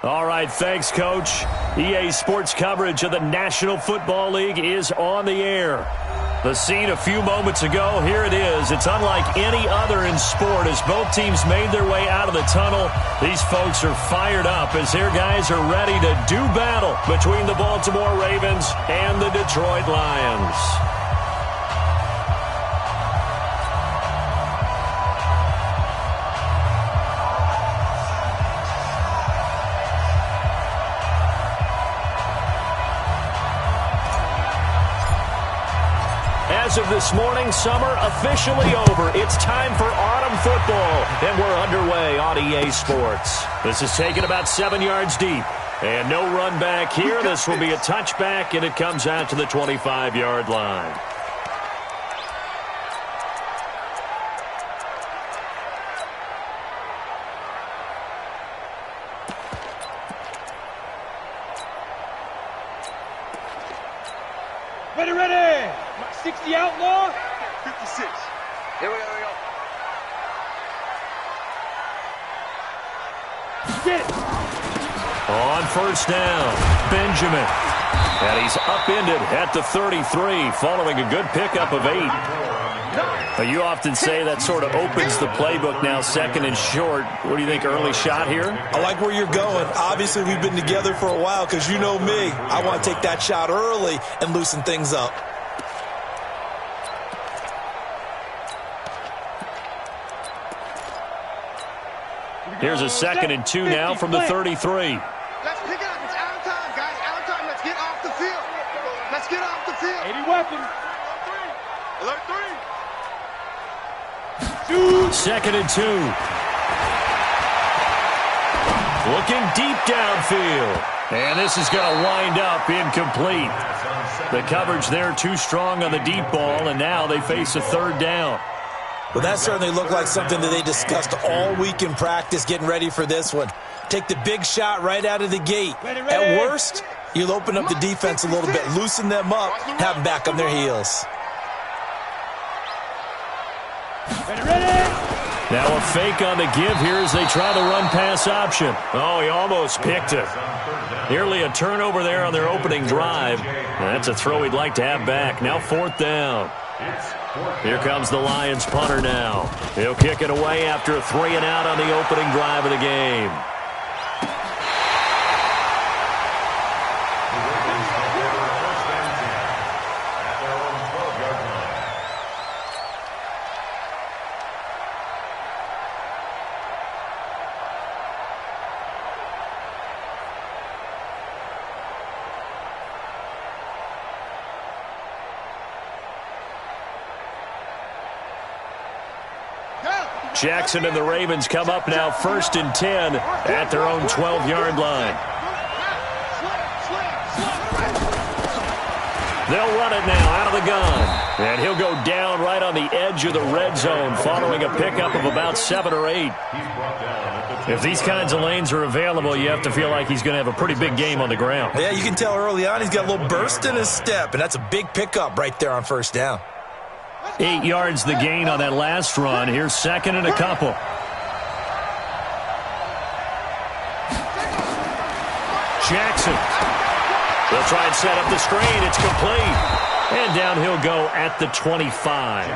All right, thanks, Coach. EA Sports coverage of the National Football League is on the air. The scene a few moments ago, here it is. It's unlike any other in sport as both teams made their way out of the tunnel. These folks are fired up as their guys are ready to do battle between the Baltimore Ravens and the Detroit Lions. As of this morning, summer officially over. It's time for autumn football, and we're underway on EA Sports. This is taken about 7 yards deep, and no run back here. This will be a touchback, and it comes out to the 25-yard line. Ready! 60 outlaw. 56. Here we go. Get. On first down, Benjamin. And he's upended at the 33, following a good pickup of 8. You often say that sort of opens the playbook now, second and short. What do you think, early shot here? I like where you're going. Obviously, we've been together for a while because you know me. I want to take that shot early and loosen things up. Here's a 2nd and 2 now from the 33. Let's pick it up. It's out of time, guys. Out of time. Let's get off the field. Let's get off the field. 80 weapons. Alert 3. 2nd and 2. Looking deep downfield. And this is going to wind up incomplete. The coverage there too strong on the deep ball, and now they face a 3rd down. Well, that certainly looked like something that they discussed all week in practice, getting ready for this one. Take the big shot right out of the gate. At worst, you'll open up the defense a little bit, loosen them up, have them back on their heels. Now a fake on the give here as they try the run-pass option. Oh, he almost picked it. Nearly a turnover there on their opening drive. That's a throw he'd like to have back. Now 4th down. Here comes the Lions punter now. He'll kick it away after a 3-and-out on the opening drive of the game. Jackson and the Ravens come up now 1st and 10 at their own 12-yard line. They'll run it now out of the gun. And he'll go down right on the edge of the red zone following a pickup of about 7 or 8. If these kinds of lanes are available, you have to feel like he's going to have a pretty big game on the ground. Yeah, you can tell early on he's got a little burst in his step, and that's a big pickup right there on 1st down. 8 yards the gain on that last run. Here's 2nd and a couple. Jackson. They'll try and set up the screen. It's complete. And down he'll go at the 25.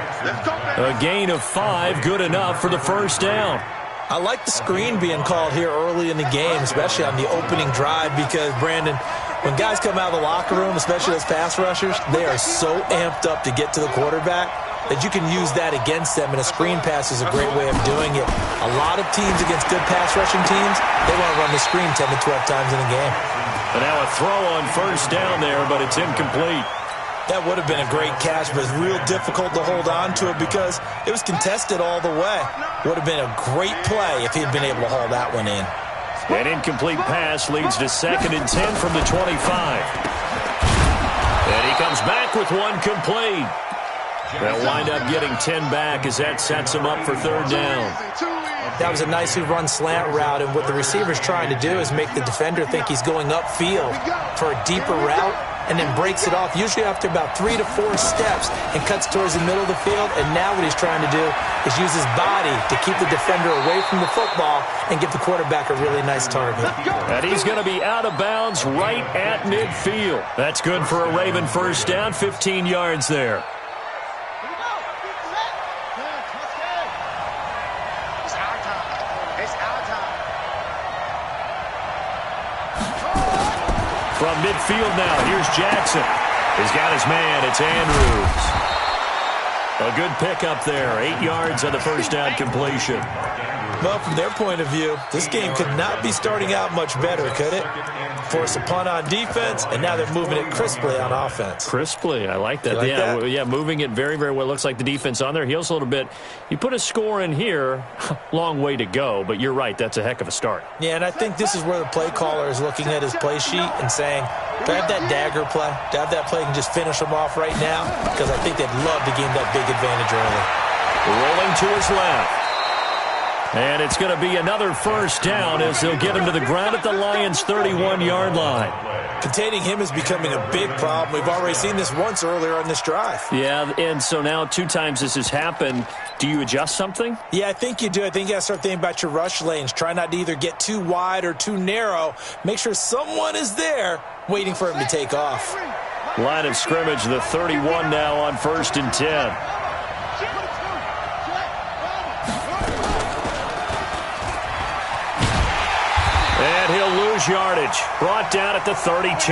A gain of 5, good enough for the 1st down. I like the screen being called here early in the game, especially on the opening drive, because, Brandon, when guys come out of the locker room, especially those pass rushers, they are so amped up to get to the quarterback that you can use that against them, and a screen pass is a great way of doing it. A lot of teams against good pass rushing teams, they want to run the screen 10 to 12 times in a game. And now a throw on 1st down there, but it's incomplete. That would have been a great catch, but it's real difficult to hold on to it because it was contested all the way. Would have been a great play if he'd been able to haul that one in. An incomplete pass leads to 2nd and 10 from the 25. And he comes back with one complete. They'll wind up getting 10 back as that sets him up for 3rd down. That was a nicely run slant route, and what the receiver's trying to do is make the defender think he's going upfield for a deeper route. and then breaks it off, usually after about 3 to 4 steps, and cuts towards the middle of the field. And now what he's trying to do is use his body to keep the defender away from the football and give the quarterback a really nice target. And he's going to be out of bounds right at midfield. That's good for a Raven first down, 15 yards there. From midfield now, here's Jackson. He's got his man. It's Andrews. A good pickup there. 8 yards on the first down completion. Well, from their point of view, this game could not be starting out much better, could it? Force a punt on defense, and now they're moving it crisply on offense. Crisply, I like that. Yeah, moving it very, very well. Looks like the defense on their heels a little bit. You put a score in here, long way to go, but you're right, that's a heck of a start. Yeah, and I think this is where the play caller is looking at his play sheet and saying, do I have that dagger play? Do I have that play and just finish them off right now? Because I think they'd love to gain that big advantage early. Rolling to his left. And it's going to be another first down as they'll get him to the ground at the Lions' 31-yard line. Containing him is becoming a big problem. We've already seen this once earlier on this drive. Yeah, and so now 2 times this has happened. Do you adjust something? Yeah, I think you do. I think you got to start thinking about your rush lanes. Try not to either get too wide or too narrow. Make sure someone is there waiting for him to take off. Line of scrimmage, the 31 now on 1st and 10. And he'll lose yardage. Brought down at the 32.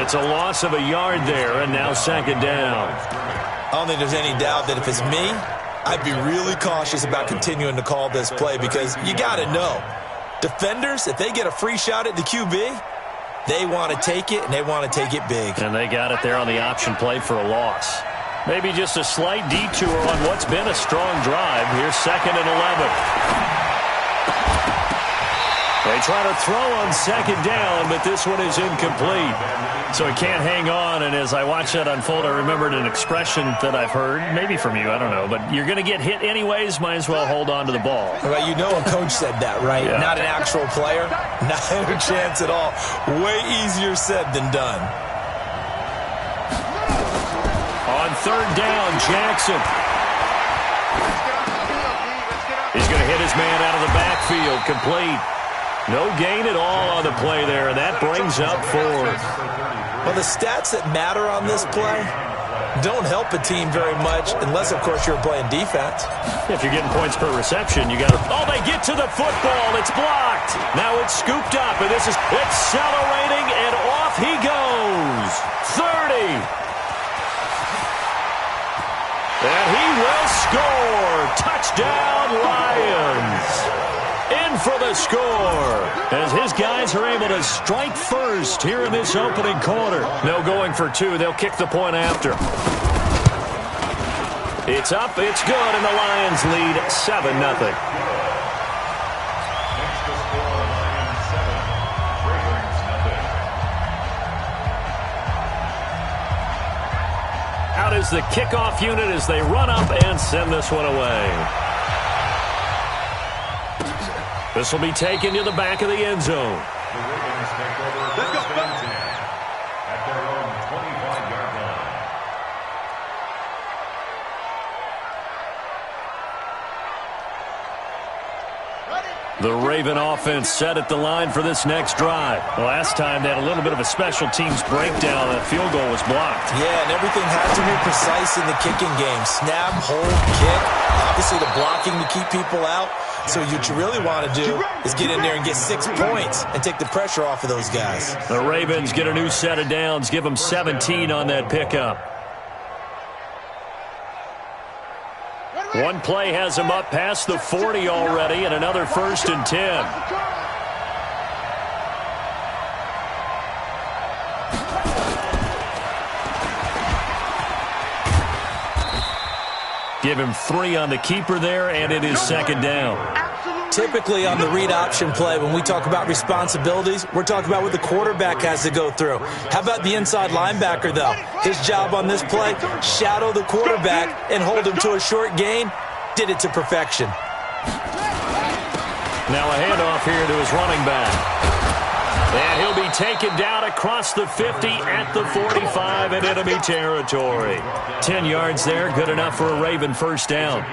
It's a loss of a yard there, and now 2nd down. I don't think there's any doubt that if it's me, I'd be really cautious about continuing to call this play because you got to know, defenders, if they get a free shot at the QB, they want to take it, and they want to take it big. And they got it there on the option play for a loss. Maybe just a slight detour on what's been a strong drive. Here's 2nd and 11. They try to throw on 2nd down, but this one is incomplete. So he can't hang on, and as I watch that unfold, I remembered an expression that I've heard, maybe from you, I don't know, but you're going to get hit anyways, might as well hold on to the ball. Well, you know a coach said that, right? Yeah. Not an actual player. Not a chance at all. Way easier said than done. On 3rd down, Jackson. He's going to hit his man out of the backfield, complete. No gain at all on the play there, and that brings up 4th. Well, the stats that matter on this play don't help a team very much unless, of course, you're playing defense. If you're getting points per reception, you got to... Oh, they get to the football. It's blocked. Now it's scooped up, and this is accelerating, and off he goes. 30. And he will score. Touchdown, Lions. In for the score as his guys are able to strike first here in this opening quarter. No going for 2. They'll kick the point after. It's up, it's good, and the Lions lead 7-0. Out is the kickoff unit as they run up and send this one away. This will be taken to the back of the end zone. Let's go. At their own 25-yard line. The Raven offense set at the line for this next drive. Last time they had a little bit of a special teams breakdown. That field goal was blocked. Yeah, and everything had to be precise in the kicking game. Snap, hold, kick. Obviously the blocking to keep people out. So what you really want to do is get in there and get 6 points and take the pressure off of those guys. The Ravens get a new set of downs, give them 17 on that pickup. One play has them up past the 40 already, and another 1st and 10. Give him 3 on the keeper there, and it is 2nd down. Typically on the read option play, when we talk about responsibilities, we're talking about what the quarterback has to go through. How about the inside linebacker, though? His job on this play, shadow the quarterback and hold him to a short gain. Did it to perfection. Now a handoff here to his running back. And he'll be taken down across the 50 at the 45 in enemy territory. 10 yards there, good enough for a Raven first down.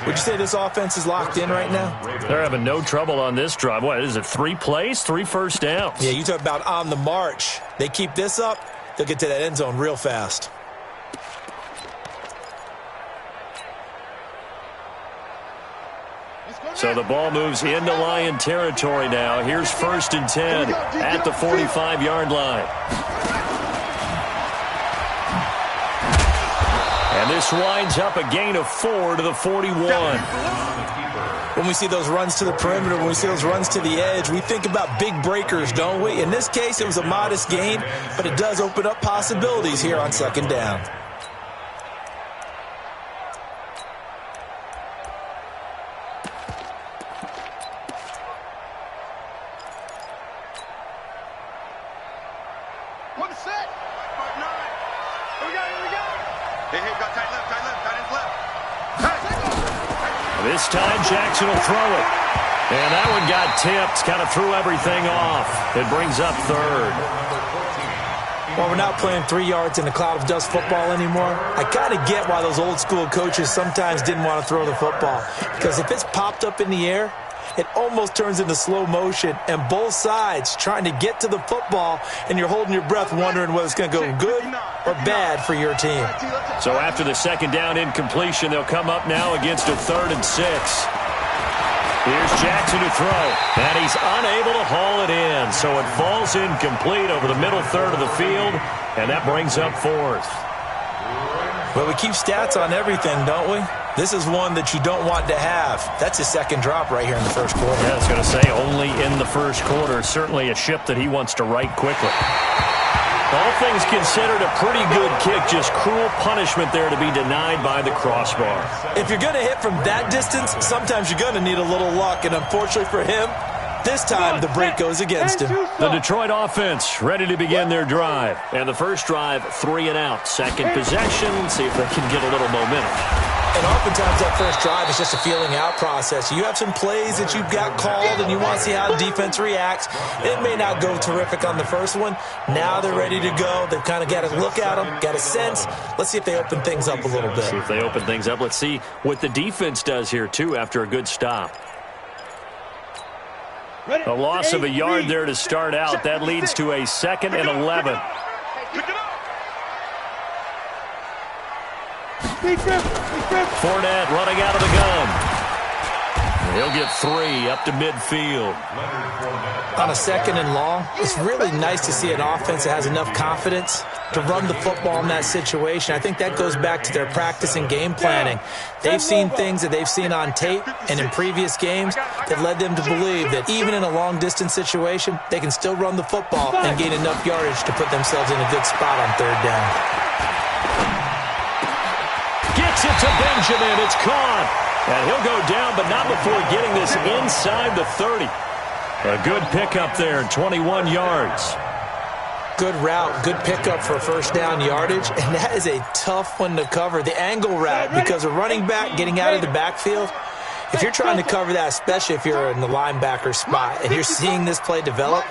Would you say this offense is locked in right now? They're having no trouble on this drive. What is it, 3 plays, 3 first downs? Yeah, you talk about on the march. They keep this up, they'll get to that end zone real fast. So the ball moves into Lion territory now. Here's 1st and 10 at the 45-yard line. And this winds up a gain of 4 to the 41. When we see those runs to the perimeter, when we see those runs to the edge, we think about big breakers, don't we? In this case, it was a modest gain, but it does open up possibilities here on 2nd down. This time, Jackson will throw it. And that one got tipped, kind of threw everything off. It brings up 3rd. Well, we're not playing 3 yards in a cloud of dust football anymore. I kind of get why those old school coaches sometimes didn't want to throw the football. Because if it's popped up in the air, it almost turns into slow motion, and both sides trying to get to the football, and you're holding your breath wondering whether it's going to go good or bad for your team. So after the 2nd down incompletion, they'll come up now against a 3rd and 6. Here's Jackson to throw, and he's unable to haul it in. So it falls incomplete over the middle 3rd of the field, and that brings up 4th. Well, we keep stats on everything, don't we? This is one that you don't want to have. That's his 2nd drop right here in the 1st quarter. Yeah, I was going to say only in the 1st quarter. Certainly a ship that he wants to right quickly. All things considered, a pretty good kick. Just cruel punishment there to be denied by the crossbar. If you're going to hit from that distance, sometimes you're going to need a little luck. And unfortunately for him, this time the break goes against him. The Detroit offense ready to begin their drive. And the first drive, 3 and out. 2nd possession, see if they can get a little momentum. And oftentimes that first drive is just a feeling out process. You have some plays that you've got called and you want to see how the defense reacts. It may not go terrific on the first one. Now they're ready to go. They've kind of got to look at them, got a sense. Let's see if they open things up a little bit. See if they open things up. Let's see what the defense does here, too, after a good stop. A loss of a yard there to start out. That leads to a 2nd and 11. Fournette running out of the gun. He'll get 3 up to midfield. On a 2nd and long, it's really nice to see an offense that has enough confidence to run the football in that situation. I think that goes back to their practice and game planning. They've seen things that they've seen on tape and in previous games that led them to believe that even in a long-distance situation, they can still run the football and gain enough yardage to put themselves in a good spot on 3rd down. Gets it to Benjamin. It's caught. And he'll go down, but not before getting this inside the 30. A good pickup there, 21 yards. Good route, good pickup for first down yardage, and that is a tough one to cover. The angle route, because a running back getting out of the backfield, if you're trying to cover that, especially if you're in the linebacker spot and you're seeing this play develop,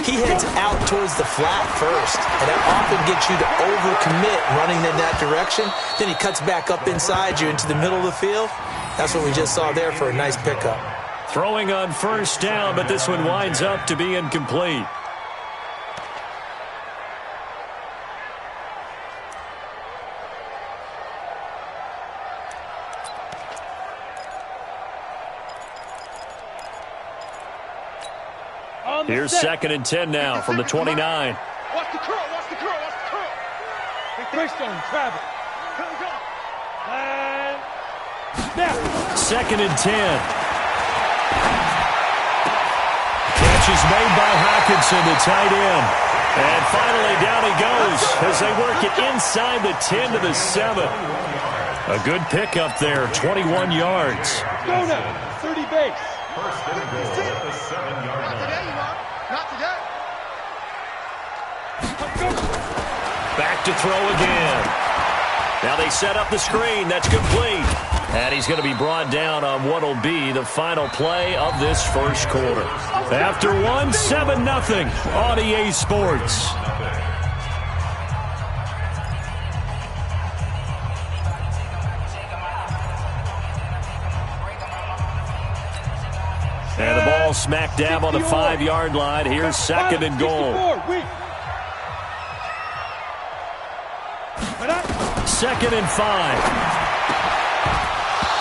he heads out towards the flat first, and that often gets you to overcommit running in that direction. Then he cuts back up inside you into the middle of the field. That's what we just saw there for a nice pickup. Throwing on first down, but this one winds up to be incomplete. Here's 2nd and 10 now from the 29. Watch the curl, watch the curl, watch the curl. First on travel. And snap. 2nd and 10. Catch is made by Hawkinson, the tight end. And finally down he goes as they work it inside the 10 to the 7. A good pickup there, 21 yards. Go now, 30 base. First and goal at the 7-yard line. Not today. Back to throw again. Now they set up the screen. That's complete. And he's going to be brought down on what will be the final play of this first quarter. After one, 7-0 on EA Sports. And the ball smack dab on the 5-yard line. Here's second and goal. Second and 5.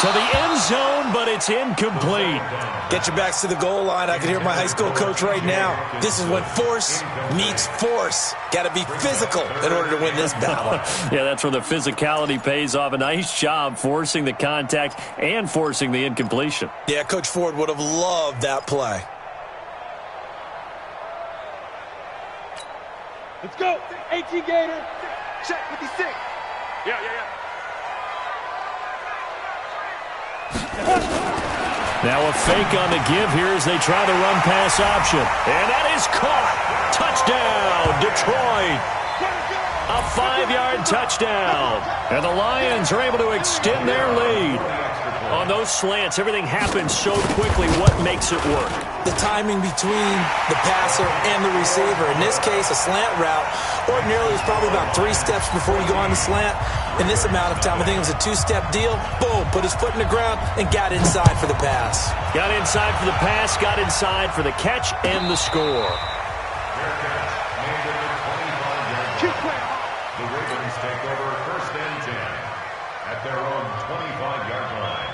To the end zone, but it's incomplete. Get your backs to the goal line. I can hear my high school coach right now. This is when force meets force. Got to be physical in order to win this battle. Yeah, that's where the physicality pays off. A nice job forcing the contact and forcing the incompletion. Yeah, Coach Ford would have loved that play. Let's go. 18 Gator. Check 56. Yeah. Now a fake on the give here as they try the run-pass option. And that is caught. Touchdown, Detroit. A 5-yard touchdown. And the Lions are able to extend their lead. On those slants, everything happens so quickly. What makes it work? The timing between the passer and the receiver. In this case, a slant route ordinarily is probably about 3 steps before you go on the slant. In this amount of time, I think it was a 2-step deal. Boom, put his foot in the ground and got inside for the pass. Got inside for the pass, got inside for the catch and the score. The Ravens take over first and 10 at their own 25-yard line.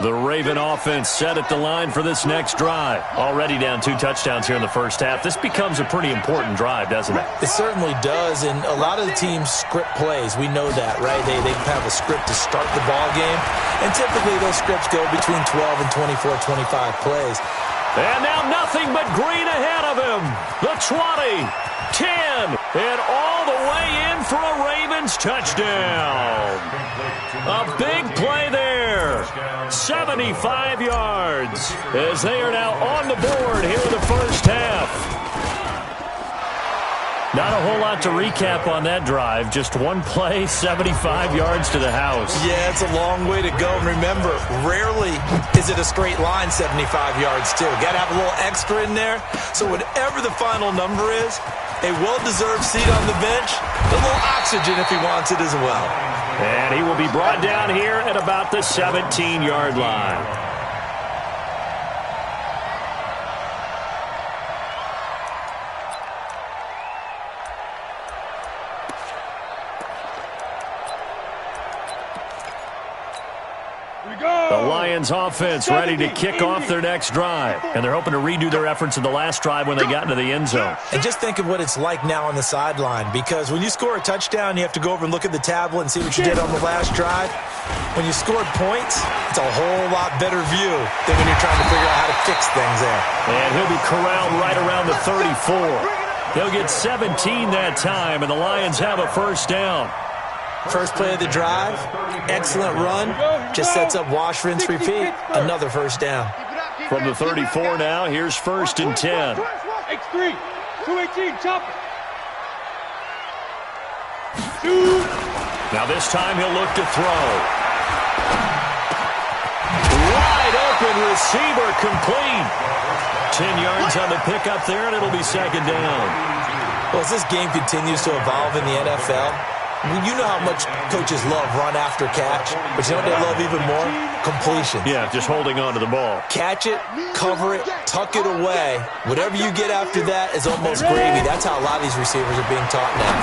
The Raven offense set at the line for this next drive. Already down 2 touchdowns here in the first half. This becomes a pretty important drive, doesn't it? It certainly does, and a lot of the teams script plays. We know that, right? They have a script to start the ball game, and typically those scripts go between 12 and 24, 25 plays. And now nothing but green ahead of him. The 20, 10, and all the way in for a Ravens touchdown. A big play there. 75 yards as they are now on the board here in the first half. Not a whole lot to recap on that drive. Just one play, 75 yards to the house. Yeah, it's a long way to go. And remember, rarely is it a straight line 75 yards, too. Got to have a little extra in there. So whatever the final number is, a well-deserved seat on the bench, a little oxygen if he wants it as well. And he will be brought down here at about the 17-yard line. The Lions offense ready to kick off their next drive. And they're hoping to redo their efforts in the last drive when they got into the end zone. And just think of what it's like now on the sideline, because when you score a touchdown, you have to go over and look at the tablet and see what you did on the last drive. When you scored points, it's a whole lot better view than when you're trying to figure out how to fix things there. And he'll be corralled right around the 34. He'll get 17 that time, and the Lions have a first down. First play of the drive, excellent run, just sets up wash, rinse, repeat, another first down. From the 34 now, here's first and 10. X3, 218, chop it. Now this time he'll look to throw. Wide open receiver complete. 10 yards on the pickup there, and it'll be second down. Well, as this game continues to evolve in the NFL, you know how much coaches love run after catch, but you know what they love even more? Completion. Yeah, just holding on to the ball. Catch it, cover it, tuck it away. Whatever you get after that is almost gravy. That's how a lot of these receivers are being taught now.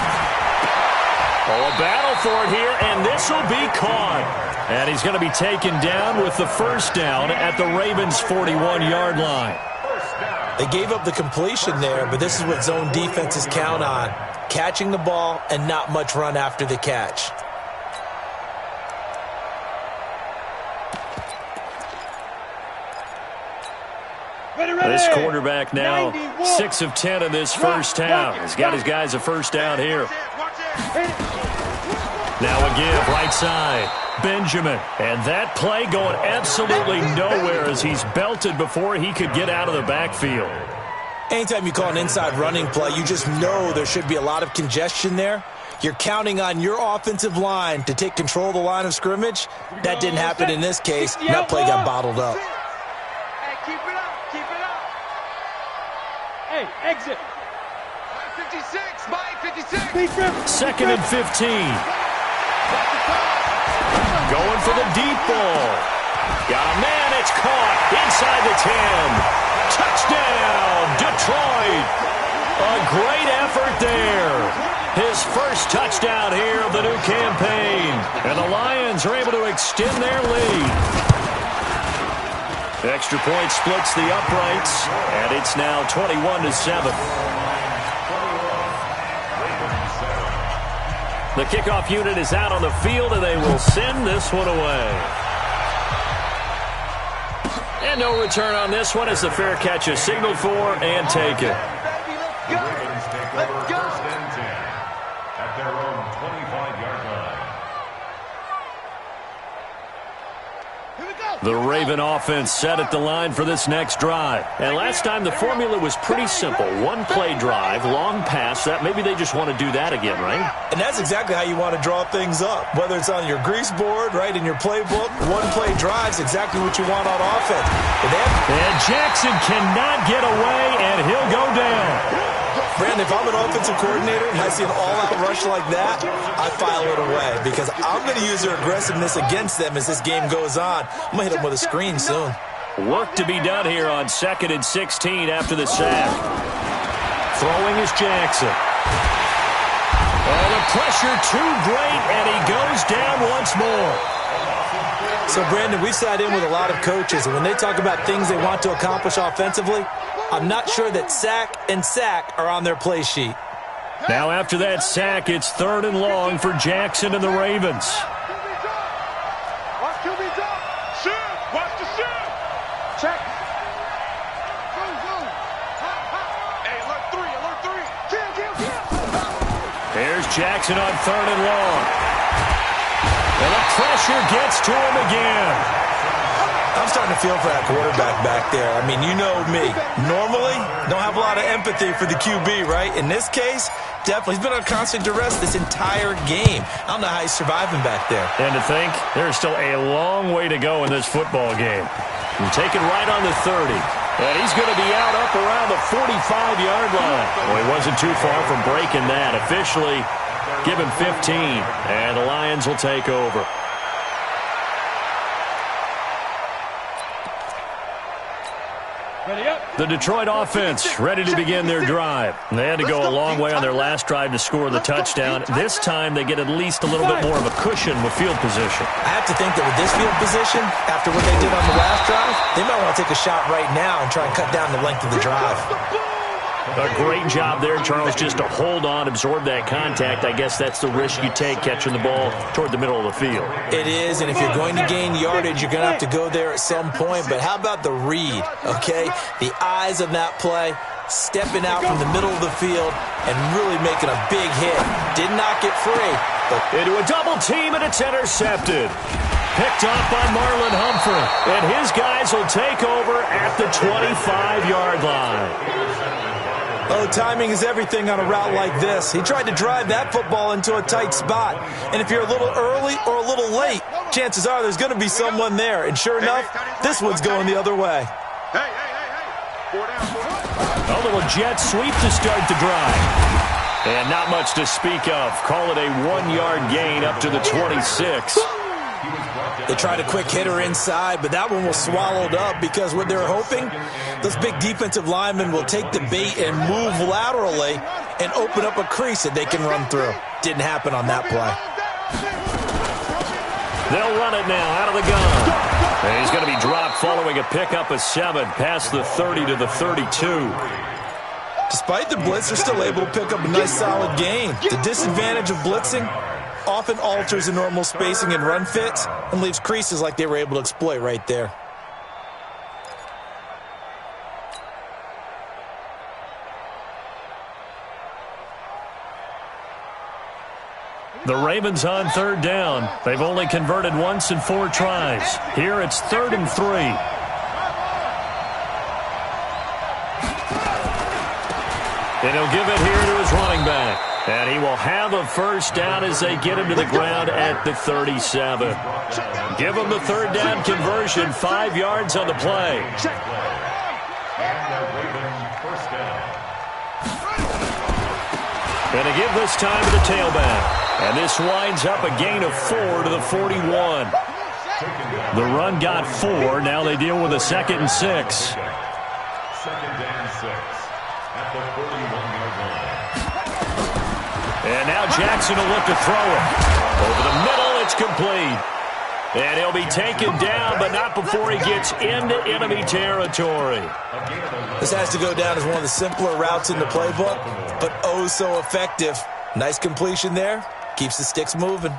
Oh, a battle for it here, and this will be caught. And he's going to be taken down with the first down at the Ravens' 41-yard line. They gave up the completion there, but this is what zone defenses count on. Catching the ball and not much run after the catch. This quarterback now 6 of 10 in this first half. He's got his guys a first down here. Now a give, right side. Benjamin. And that play going absolutely nowhere as he's belted before he could get out of the backfield. Anytime you call an inside running play, you just know there should be a lot of congestion there. You're counting on your offensive line to take control of the line of scrimmage. That didn't happen in this case, and that play got bottled up. Hey, keep it up, keep it up. Hey, exit. 56, Mike, 56. Second and 15. Going for the deep ball. Got a man, it's caught inside the 10. Touchdown, Detroit. A great effort there. His first touchdown here of the new campaign. And the Lions are able to extend their lead. The extra point splits the uprights, and it's now 21-7. The kickoff unit is out on the field, and they will send this one away. And no return on this one as the fair catch is signaled for and taken. Let's go. First and 10 at their own 25-yard line. Here we go. The Raven offense set at the line for this next drive. And last time the formula was pretty simple. One play drive, long pass. That maybe they just want to do that again, right? And that's exactly how you want to draw things up. Whether it's on your grease board, right, in your playbook, one play drive's exactly what you want on offense. And Jackson cannot get away, and he'll go down. Brandon, if I'm an offensive coordinator and I see an all-out rush like that, I file it away because I'm going to use their aggressiveness against them as this game goes on. I'm going to hit them with a screen soon. Work to be done here on 2nd and 16 after the sack. Throwing is Jackson. Oh, the pressure too great, and he goes down once more. So, Brandon, we've sat in with a lot of coaches, and when they talk about things they want to accomplish offensively, I'm not sure that sack and sack are on their play sheet. Now after that sack, it's 3rd and long for Jackson and the Ravens. Watch QB drop. Shoot. Watch the shoot. Check. Boom. Hey, alert 3. Kill. There's Jackson on 3rd and long. And the pressure gets to him again. I'm starting to feel for that quarterback back there. I mean, you know me. Normally, don't have a lot of empathy for the QB, right? In this case, definitely. He's been on constant duress this entire game. I don't know how he's surviving back there. And to think, there's still a long way to go in this football game. And taken right on the 30. And he's going to be out up around the 45-yard line. Well, he wasn't too far from breaking that. Officially, give him 15. And the Lions will take over. The Detroit offense ready to begin their drive. They had to go a long way on their last drive to score the touchdown. This time they get at least a little bit more of a cushion with field position. I have to think that with this field position, after what they did on the last drive, they might want to take a shot right now and try and cut down the length of the drive. A great job there, Charles, just to hold on, absorb that contact. I guess that's the risk you take catching the ball toward the middle of the field. It is, and if you're going to gain yardage, you're going to have to go there at some point. But how about the read, okay? The eyes of that play, stepping out from the middle of the field and really making a big hit. Did not get free. But into a double team, and it's intercepted. Picked off by Marlon Humphrey. And his guys will take over at the 25-yard line. Oh, timing is everything on a route like this. He tried to drive that football into a tight spot. And if you're a little early or a little late, chances are there's going to be someone there. And sure enough, this one's going the other way. Hey. 4 down. A little jet sweep to start the drive. And not much to speak of. Call it a 1-yard gain up to the 26. They tried a quick hitter inside, but that one was swallowed up because what they're hoping, those big defensive linemen will take the bait and move laterally and open up a crease that they can run through. Didn't happen on that play. They'll run it now out of the gun. And he's going to be dropped following a pickup of 7 past the 30 to the 32. Despite the blitz, they're still able to pick up a nice solid gain. The disadvantage of blitzing often alters the normal spacing and run fits and leaves creases like they were able to exploit right there. The Ravens on 3rd down. They've only converted once in 4 tries. Here it's 3rd and 3. And he'll give it here to his running back. And he will have a first down as they get him to the ground at the 37. Give him the third down conversion, 5 yards on the play. And to give this time to the tailback. And this winds up a gain of 4 to the 41. The run got 4. Now they deal with a 2nd and 6. Second and 6 at the 41-yard line. And now Jackson will look to throw it. Over the middle, it's complete. And he'll be taken down, but not before he gets into enemy territory. This has to go down as one of the simpler routes in the playbook, but oh so effective. Nice completion there. Keeps the sticks moving.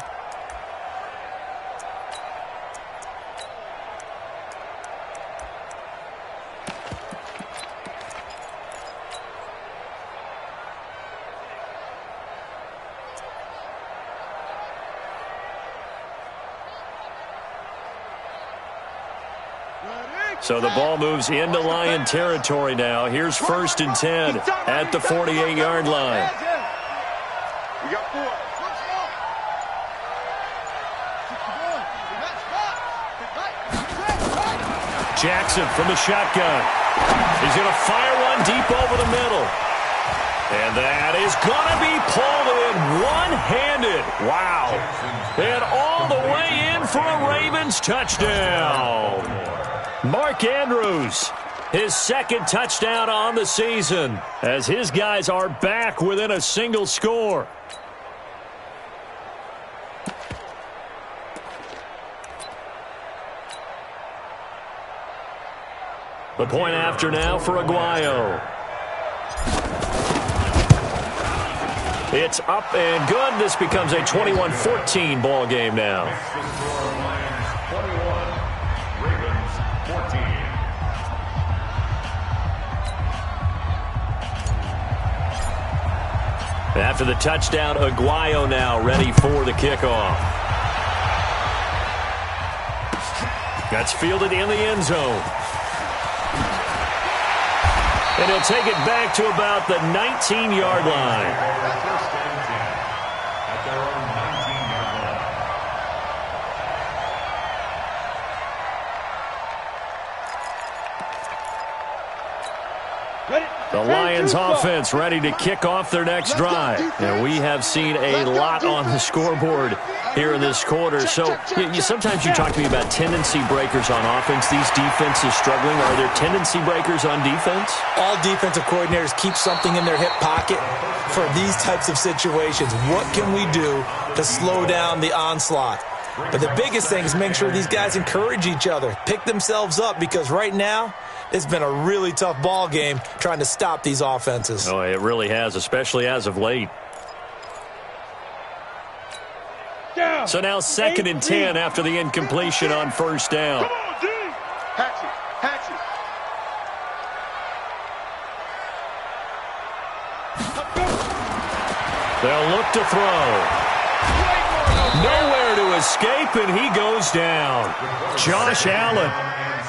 So the ball moves into Lion territory now. Here's 1st and 10 at the 48-yard line. We got 4. Jackson from the shotgun. He's going to fire one deep over the middle. And that is going to be pulled in one-handed. Wow. And all the way in for a Ravens touchdown. Mark Andrews, his 2nd touchdown on the season, as his guys are back within a single score. The point after now for Aguayo. It's up and good. This becomes a 21-14 ball game now. After the touchdown, Aguayo now ready for the kickoff. That's fielded in the end zone. And he'll take it back to about the 19-yard line. First and 10 at their own 19-yard line. The Lions offense ready to kick off their next drive. And we have seen a lot on the scoreboard here in this quarter. So sometimes you talk to me about tendency breakers on offense. These defenses struggling. Are there tendency breakers on defense? All defensive coordinators keep something in their hip pocket for these types of situations. What can we do to slow down the onslaught? But the biggest thing is make sure these guys encourage each other, pick themselves up, because right now it's been a really tough ball game trying to stop these offenses. Oh, it really has, especially as of late. So now 2nd and 10 after the incompletion on 1st down. Come on, D. Hatchet, hatchet. They'll look to throw. Nowhere to escape, and he goes down. Josh Allen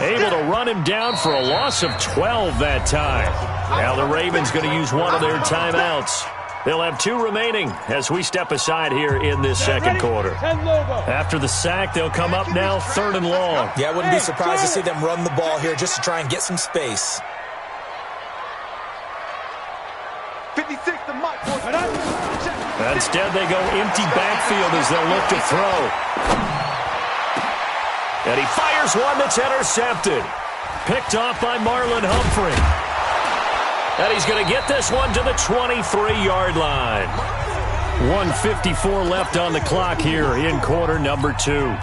able to run him down for a loss of 12 that time. Now the Ravens going to use one of their timeouts. They'll have 2 remaining as we step aside here in this 2nd quarter. After the sack, they'll come up now 3rd and long. Yeah, I wouldn't be surprised to see them run the ball here just to try and get some space. 56 to Mike. Instead, they go empty backfield as they'll look to throw. And he fires one that's intercepted. Picked off by Marlon Humphrey. And he's going to get this one to the 23-yard line. 1:54 left on the clock here in quarter number 2.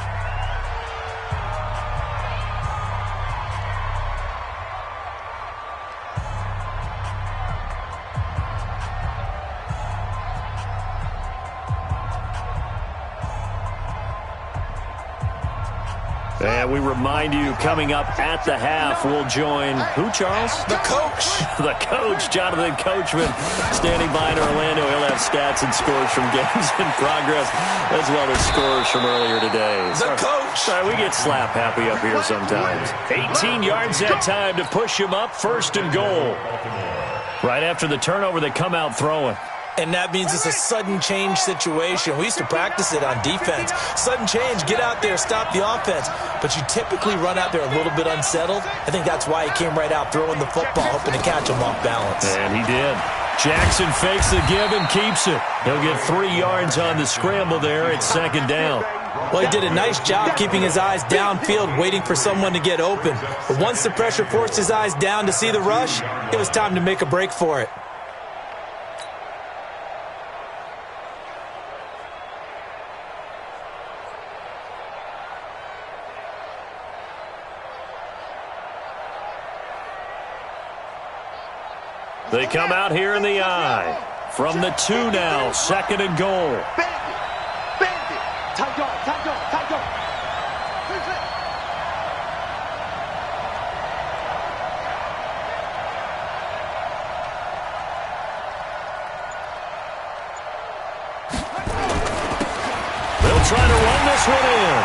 And we remind you, coming up at the half, we'll join who, Charles? The coach. The coach, Jonathan Coachman, standing by in Orlando. He'll have stats and scores from games in progress, as well as scores from earlier today. The coach. Sorry, we get slap happy up here sometimes. 18 yards that time to push him up, 1st and goal. Right after the turnover, they come out throwing. And that means it's a sudden change situation. We used to practice it on defense. Sudden change, get out there, stop the offense. But you typically run out there a little bit unsettled. I think that's why he came right out throwing the football, hoping to catch him off balance. And he did. Jackson fakes the give and keeps it. He'll get 3 yards on the scramble there. It's second down. Well, he did a nice job keeping his eyes downfield, waiting for someone to get open. But once the pressure forced his eyes down to see the rush, it was time to make a break for it. They come out here in the I. From the 2 now, second and goal. Bandit. Tight dog. They'll try to run this one in.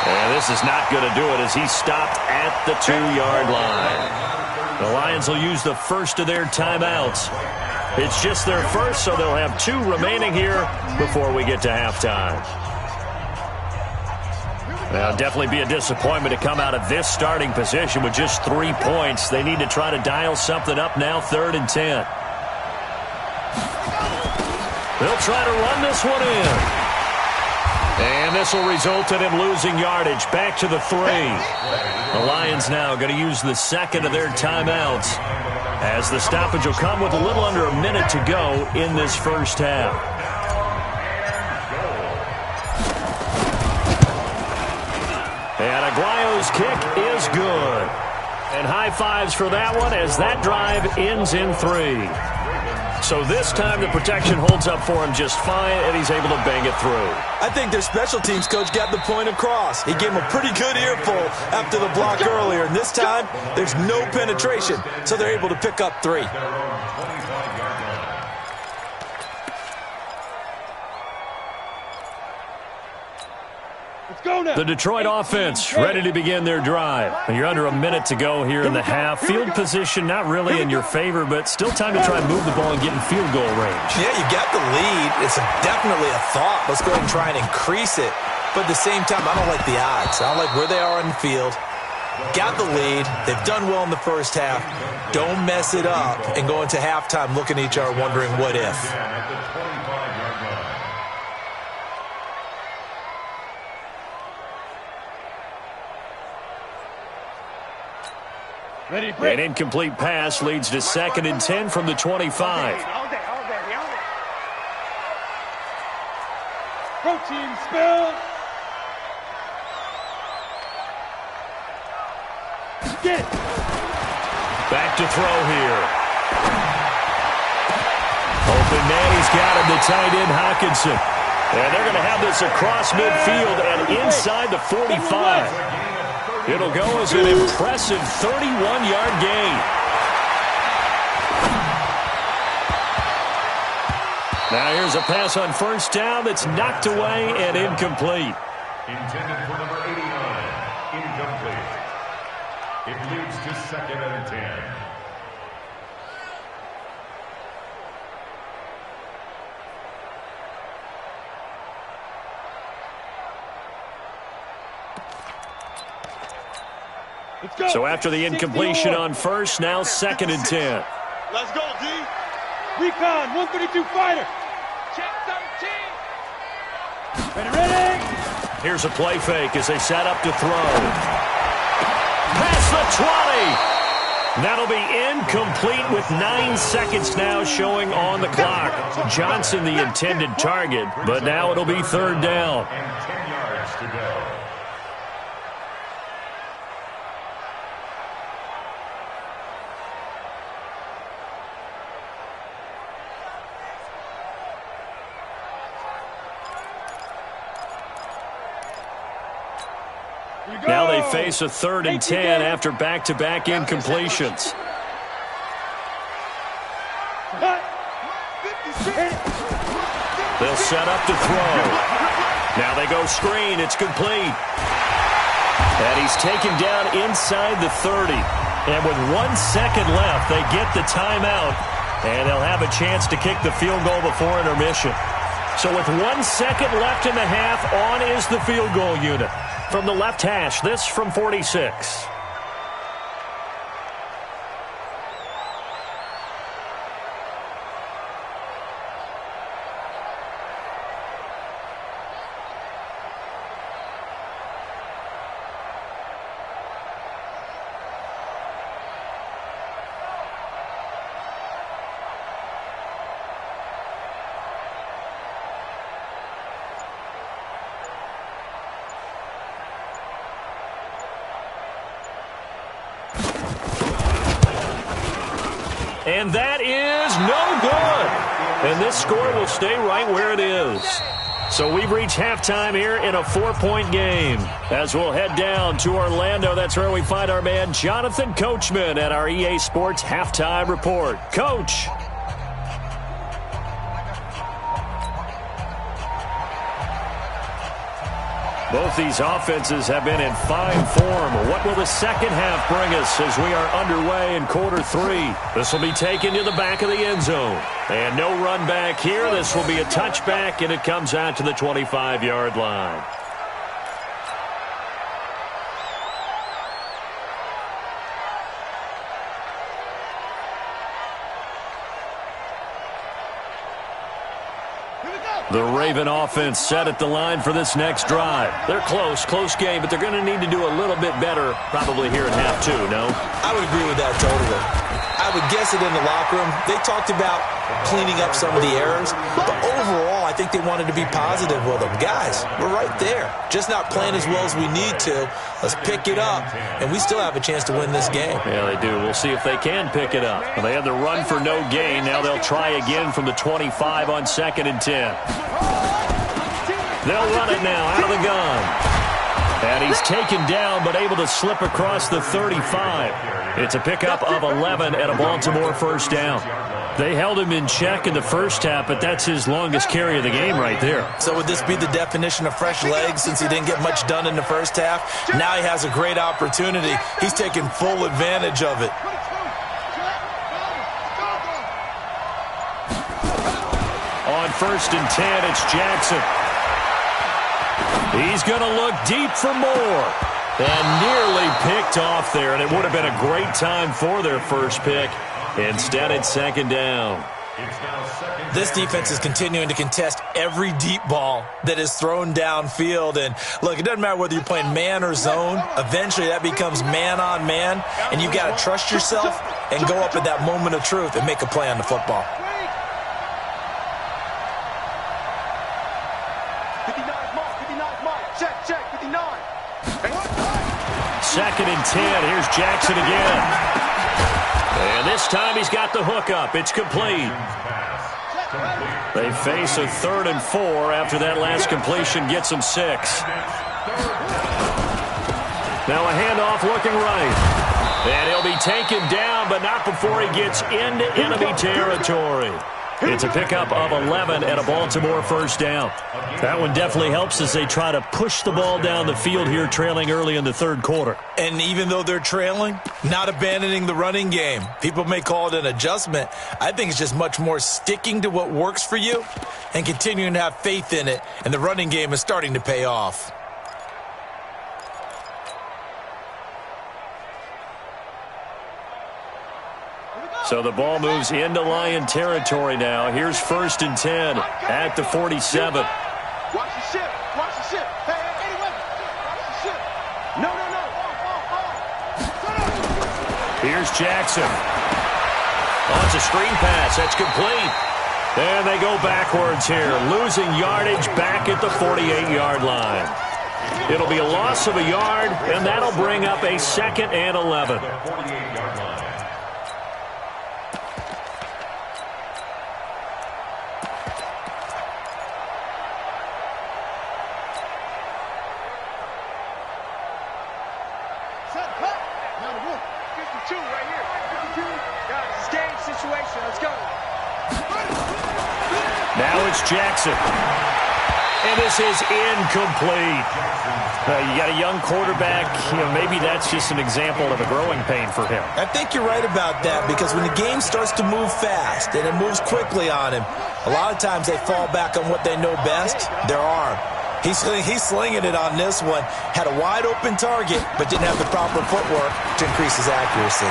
And this is not going to do it as he's stopped at the 2-yard line. The Lions will use the first of their timeouts. It's just their first, so they'll have 2 remaining here before we get to halftime. Now, definitely be a disappointment to come out of this starting position with just 3 points. They need to try to dial something up now, 3rd and 10. They'll try to run this one in. And this will result in him losing yardage. Back to the 3. The Lions now going to use the second of their timeouts as the stoppage will come with a little under a minute to go in this first half. And Aguayo's kick is good. And high fives for that one as that drive ends in 3. So this time the protection holds up for him just fine, and he's able to bang it through. I think their special teams coach got the point across. He gave him a pretty good earful after the block earlier, and this time there's no penetration, so they're able to pick up 3. The Detroit offense ready to begin their drive. You're under a minute to go here in the half. Field position not really in your favor, but still time to try and move the ball and get in field goal range. Yeah, you got the lead. It's definitely a thought. Let's go ahead and try and increase it. But at the same time, I don't like the odds. I don't like where they are on the field. Got the lead. They've done well in the first half. Don't mess it up and go into halftime looking at each other wondering what if. An incomplete pass leads to 2nd and 10 from the 25. Protein spill. Get it. Back to throw here. Open man, he's got him, the tight end Hawkinson. And they're going to have this across midfield and inside the 45. It'll go as an impressive 31-yard gain. Now here's a pass on first down that's knocked away and incomplete. Intended for number 89, incomplete. It leads to 2nd and 10. So after the incompletion on first, now 2nd and 10. Let's go, D. Recon, 132 fighter. Check 13. Ready. Here's a play fake as they set up to throw. Past the 20. That'll be incomplete with 9 seconds now showing on the clock. Johnson the intended target, but now it'll be 3rd down. And 10 yards to go. Now they face a 3rd and 10 after back-to-back incompletions. They'll set up to throw. Now they go screen. It's complete. And he's taken down inside the 30. And with 1 second left, they get the timeout. And they'll have a chance to kick the field goal before intermission. So with 1 second left in the half, on is the field goal unit. From the left hash, this from 46. And that is no good. And this score will stay right where it is. So we've reached halftime here in a 4-point game. As we'll head down to Orlando, that's where we find our man Jonathan Coachman at our EA Sports Halftime Report. Coach. Both these offenses have been in fine form. What will the second half bring us as we are underway in quarter 3? This will be taken to the back of the end zone. And no run back here. This will be a touchback, and it comes out to the 25-yard line. The Raven offense set at the line for this next drive. They're close game, but they're going to need to do a little bit better probably here in half 2, no? I would agree with that totally. I would guess it in the locker room. They talked about cleaning up some of the errors, but overall, I think they wanted to be positive with them. Guys, we're right there. Just not playing as well as we need to. Let's pick it up, and we still have a chance to win this game. Yeah, they do. We'll see if they can pick it up. Well, they had the run for no gain. Now they'll try again from the 25 on 2nd and 10. They'll run it now out of the gun. And he's taken down but able to slip across the 35. It's a pickup of 11 and a Baltimore first down. They held him in check in the first half, but that's his longest carry of the game right there. So would this be the definition of fresh legs since he didn't get much done in the first half? Now he has a great opportunity. He's taking full advantage of it. On 1st and 10, it's Jackson. He's going to look deep for more. And nearly picked off there, and it would have been a great time for their first pick. Instead, it's 2nd down. This defense is continuing to contest every deep ball that is thrown downfield. And, look, it doesn't matter whether you're playing man or zone. Eventually, that becomes man-on-man, and you've got to trust yourself and go up at that moment of truth and make a play on the football. 2nd and 10. Here's Jackson again. And this time he's got the hook up. It's complete. They face a 3rd and 4 after that last completion gets them 6. Now a handoff looking right. And he'll be taken down, but not before he gets into enemy territory. It's a pickup of 11 and a Baltimore first down. That one definitely helps as they try to push the ball down the field here, trailing early in the 3rd quarter. And even though they're trailing, not abandoning the running game. People may call it an adjustment. I think it's just much more sticking to what works for you and continuing to have faith in it. And the running game is starting to pay off. So the ball moves into Lion territory now. Here's 1st and 10 at the 47. Watch the ship. Watch the ship. Hey, any weapon. Watch the ship. No. Here's Jackson. Oh, it's a screen pass. That's complete. And they go backwards here, losing yardage back at the 48-yard line. It'll be a loss of a yard, and that'll bring up a 2nd and 11. Situation. Let's go. Now it's Jackson. And this is incomplete. You got a young quarterback. Maybe that's just an example of a growing pain for him. I think you're right about that, because when the game starts to move fast and it moves quickly on him, a lot of times they fall back on what they know best, their arm. He's slinging it on this one. Had a wide-open target, but didn't have the proper footwork to increase his accuracy.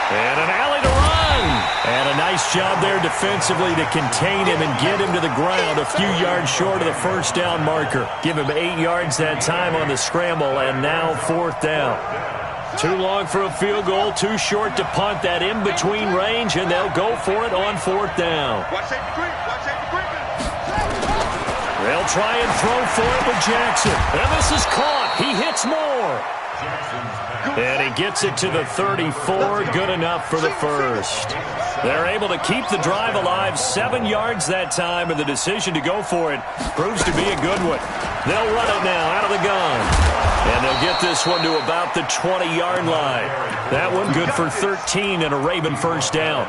And an alley to run. And a nice job there defensively to contain him and get him to the ground a few yards short of the first down marker. Give him 8 yards that time on the scramble, and now 4th down. Too long for a field goal, too short to punt that in-between range, and they'll go for it on 4th down. They'll try and throw for it with Jackson. And this is caught. He hits more. And he gets it to the 34. Good enough for the first. They're able to keep the drive alive. 7 yards that time, and the decision to go for it proves to be a good one. They'll run it now out of the gun. And they'll get this one to about the 20-yard line. That one good for 13 and a Raven first down.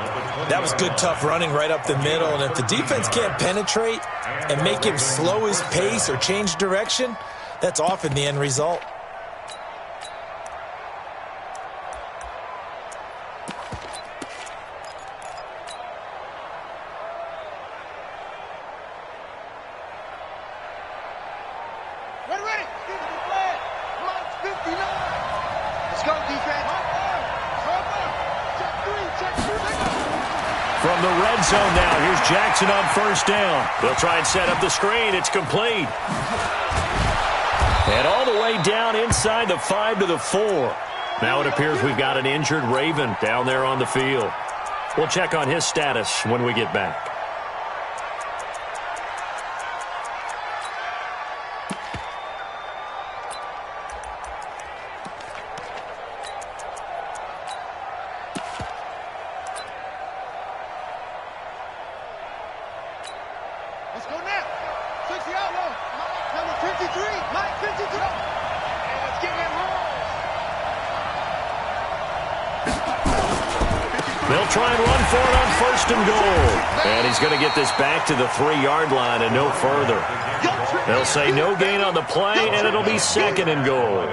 That was good, tough running right up the middle. And if the defense can't penetrate and make him slow his pace or change direction, that's often the end result. From the red zone now, here's Jackson on first down. They'll try and set up the screen. It's complete. And all the way down inside the 5 to the 4. Now it appears we've got an injured Raven down there on the field. We'll check on his status when we get back. They'll try and run for it on first and goal. And he's going to get this back to the 3-yard line and no further. They'll say no gain on the play, and it'll be 2nd and goal.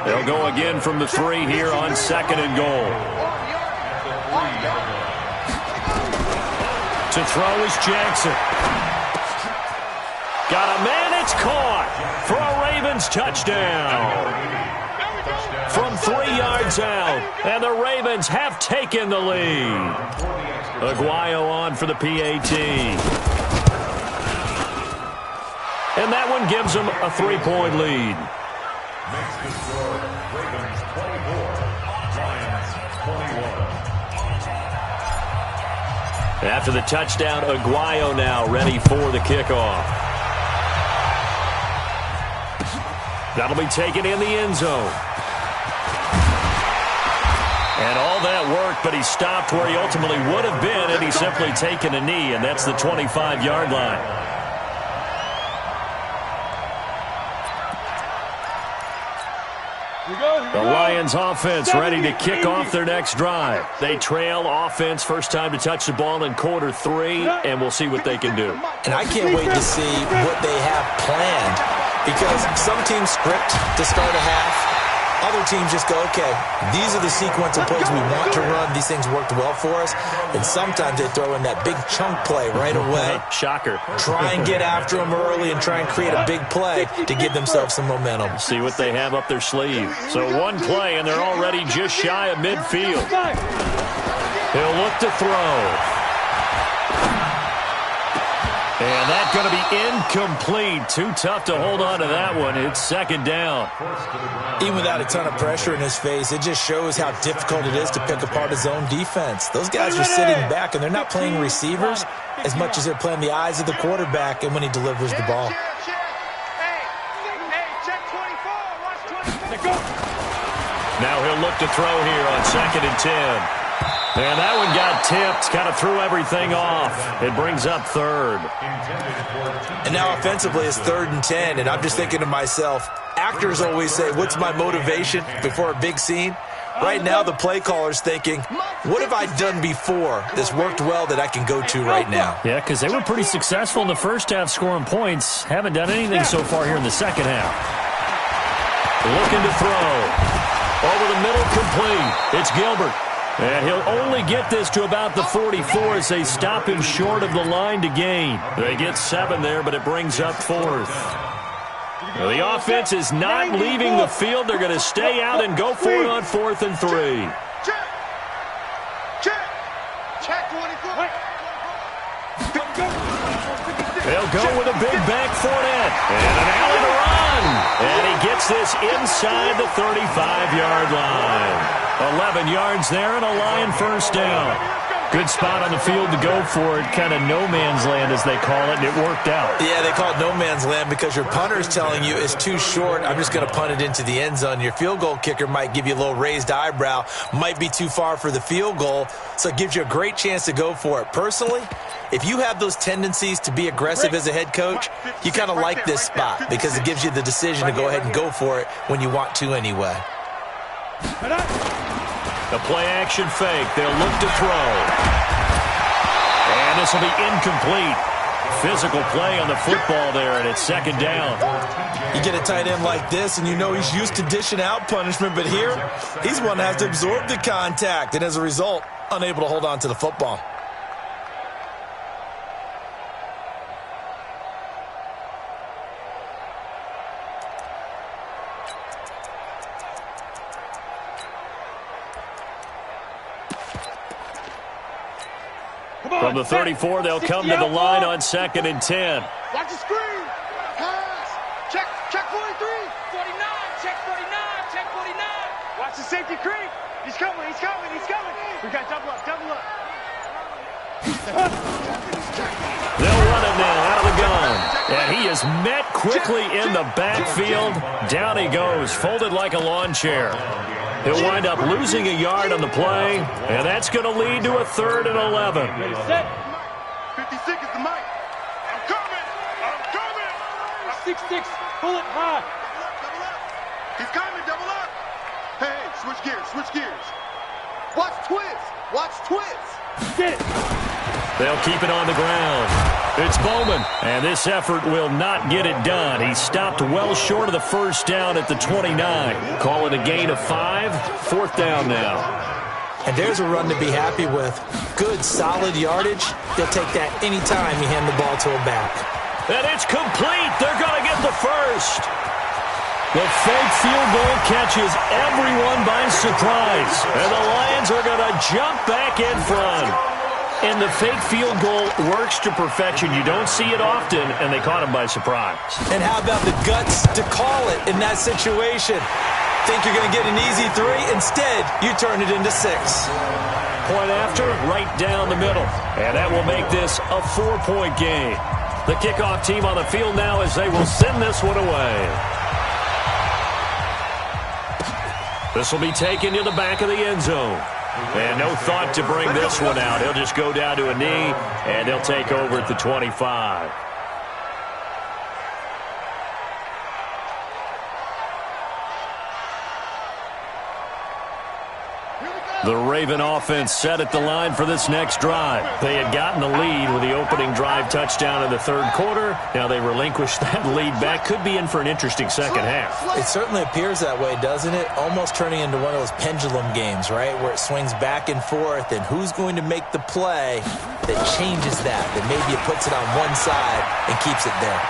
They'll go again from the 3 here on 2nd and goal. To throw is Jackson. Got a man, it's caught for a Ravens touchdown. From 3 yards out, and the Ravens have taken the lead. Aguayo on for the PAT. And that one gives them a 3-point lead. Makes the score Ravens 24, Lions 21. After the touchdown, Aguayo now ready for the kickoff. That'll be taken in the end zone. And all that work, but he stopped where he ultimately would have been, and he's simply taken a knee, and that's the 25-yard line. The Lions offense ready to kick off their next drive. They trail offense, first time to touch the ball in quarter 3, and we'll see what they can do. And I can't wait to see what they have planned, because some teams script to start a half. Other teams just go, okay, these are the sequence of plays we want to run. These things worked well for us. And sometimes they throw in that big chunk play right away. Shocker. Try and get after them early and try and create a big play to give themselves some momentum. See what they have up their sleeve. So one play, and they're already just shy of midfield. He'll look to throw. And that's going to be incomplete. Too tough to hold on to that one. It's 2nd down. Even without a ton of pressure in his face, it just shows how difficult it is to pick apart his own defense. Those guys are sitting back, and they're not playing receivers as much as they're playing the eyes of the quarterback and when he delivers the ball. Now he'll look to throw here on 2nd and 10. And that one got tipped, kind of threw everything off. It brings up 3rd. And now offensively it's 3rd and 10, and I'm just thinking to myself, actors always say, what's my motivation before a big scene? Right now, the play caller's thinking, what have I done before that's worked well that I can go to right now? Yeah, because they were pretty successful in the first half scoring points. Haven't done anything so far here in the second half. Looking to throw. Over the middle, complete. It's Gilbert. And he'll only get this to about the 44 as they stop him short of the line to gain. They get 7 there, but it brings up 4th. The offense is not leaving the field. They're going to stay out and go for it on 4th and 3. Check. Check. Check 24. They'll go with a big back Fournette. And an alley to run. And he gets this inside the 35-yard line. 11 yards there and a Lion first down. Good spot on the field to go for it. Kind of no man's land, as they call it, and it worked out. Yeah, they call it no man's land because your punter's telling you it's too short. I'm just going to punt it into the end zone. Your field goal kicker might give you a little raised eyebrow. Might be too far for the field goal, so it gives you a great chance to go for it. Personally, if you have those tendencies to be aggressive as a head coach, you kind of like this spot because it gives you the decision to go ahead and go for it when you want to anyway. The play-action fake. They'll look to throw. And this will be incomplete. Physical play on the football there, and it's second down. You get a tight end like this, and you know he's used to dishing out punishment, but here, he's one that has to absorb the contact, and as a result, unable to hold on to the football. From the 34, they'll come to the line on 2nd and 10. Watch the screen. Pass. Check 43. 49. Check 49. Check 49. Watch the safety creep. He's coming. He's coming. He's coming. We got double up. Double up. They'll run it now out of the gun. And he is met quickly in the backfield. Down he goes, folded like a lawn chair. He'll wind up losing a yard on the play, and that's going to lead to a 3rd and 11. 56 is the mic. I'm coming. I'm coming. 6-6. Pull it high. Double up. He's coming. Double up. Hey, switch gears. Switch gears. Watch twist. Watch twist. Get it. They'll keep it on the ground. It's Bowman, and this effort will not get it done. He stopped well short of the first down at the 29. Call it a gain of 5. 4th down now. And there's a run to be happy with. Good, solid yardage. They'll take that anytime you hand the ball to a back. And it's complete. They're going to get the first. The fake field goal catches everyone by surprise. And the Lions are going to jump back in front. And the fake field goal works to perfection. You don't see it often, and they caught him by surprise. And how about the guts to call it in that situation? Think you're going to get an easy 3? Instead, you turn it into 6. Point after, right down the middle. And that will make this a 4-point game. The kickoff team on the field now as they will send this one away. This will be taken to the back of the end zone. And no thought to bring this one out. He'll just go down to a knee, and he'll take over at the 25. The Raven offense set at the line for this next drive. They had gotten the lead with the opening drive touchdown in the 3rd quarter. Now they relinquished that lead back. Could be in for an interesting second half. It certainly appears that way, doesn't it? Almost turning into one of those pendulum games, right? Where it swings back and forth, and who's going to make the play that changes that maybe it puts it on one side and keeps it there.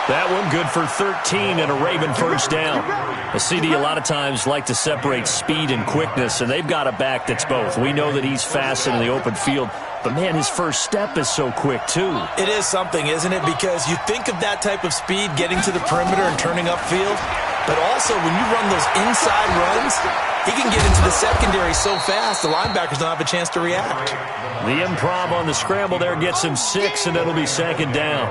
That one good for 13 and a Raven first down. A CD a lot of times like to separate speed and quickness, and they've got a back that's both. We know that he's fast in the open field, but, man, his first step is so quick, too. It is something, isn't it? Because you think of that type of speed getting to the perimeter and turning upfield, but also when you run those inside runs, he can get into the secondary so fast the linebackers don't have a chance to react. The improv on the scramble there gets him 6, and it'll be second down.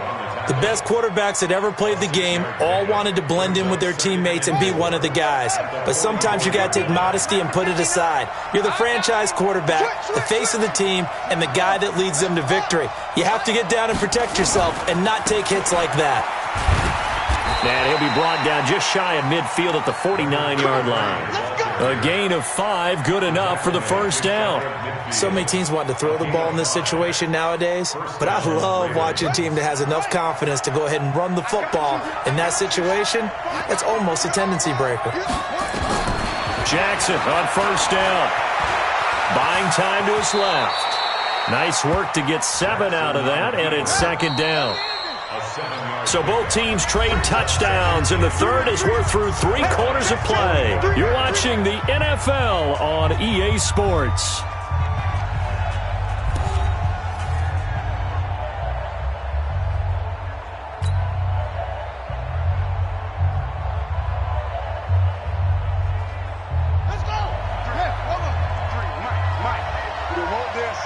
The best quarterbacks that ever played the game all wanted to blend in with their teammates and be one of the guys. But sometimes you got to take modesty and put it aside. You're the franchise quarterback, the face of the team, and the guy that leads them to victory. You have to get down and protect yourself and not take hits like that. And he'll be brought down just shy of midfield at the 49-yard line. A gain of 5, good enough for the first down. So many teams want to throw the ball in this situation nowadays, but I love watching a team that has enough confidence to go ahead and run the football. In that situation, it's almost a tendency breaker. Jackson on first down. Buying time to his left. Nice work to get 7 out of that, and it's second down. So both teams trade touchdowns, and the third as we're through 3 quarters of play. You're watching the NFL on EA Sports. Let's go. Hey, hold on. 3, Mike. We want this.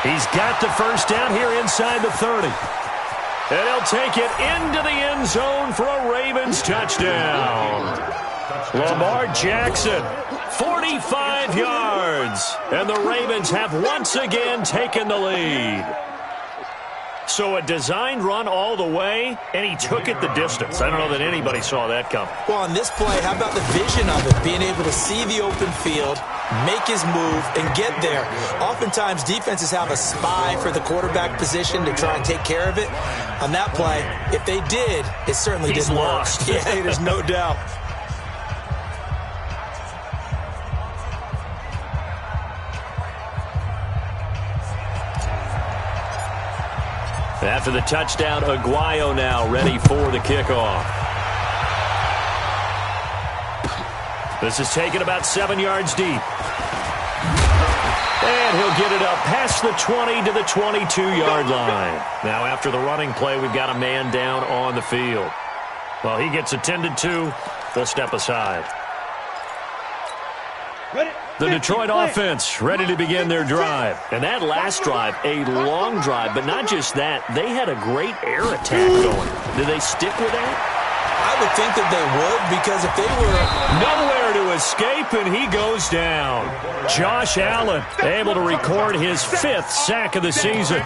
He's got the first down here inside the 30. And he'll take it into the end zone for a Ravens touchdown. Lamar Jackson, 45 yards. And the Ravens have once again taken the lead. So a designed run all the way, and he took it the distance. I don't know that anybody saw that come. Well, on this play, how about the vision of it? Being able to see the open field, make his move, and get there. Oftentimes, defenses have a spy for the quarterback position to try and take care of it. On that play, if they did, it certainly didn't work. Yeah, there's no doubt. After the touchdown, Aguayo now ready for the kickoff. This is taken about 7 yards deep. And he'll get it up past the 20 to the 22-yard line. Now after the running play, we've got a man down on the field. Well, he gets attended to. They'll step aside. The Detroit offense ready to begin their drive. And that last drive, a long drive, but not just that. They had a great air attack going. Do they stick with that? I would think that they would, because if they were nowhere to escape, and he goes down. Josh Allen able to record his 5th sack of the season.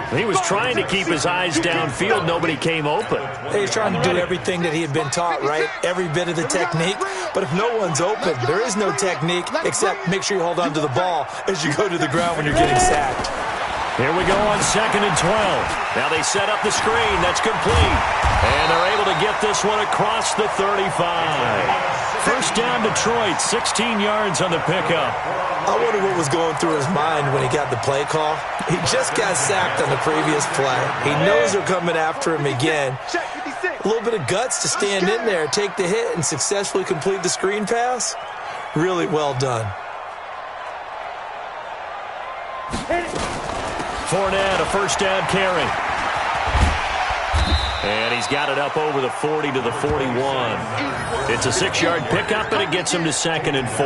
He was trying to keep his eyes downfield. Nobody came open. He's trying to do everything that he had been taught, right? Every bit of the technique. But if no one's open, there is no technique except make sure you hold on to the ball as you go to the ground when you're getting sacked. Here we go on 2nd and 12. Now they set up the screen. That's complete. And they're able to get this one across the 35. First down, Detroit, 16 yards on the pickup. I wonder what was going through his mind when he got the play call. He just got sacked on the previous play. He knows they're coming after him again. A little bit of guts to stand in there, take the hit, and successfully complete the screen pass. Really well done. Fournette, a first down carry. And he's got it up over the 40 to the 41. It's a 6-yard pickup, and it gets him to 2nd and 4.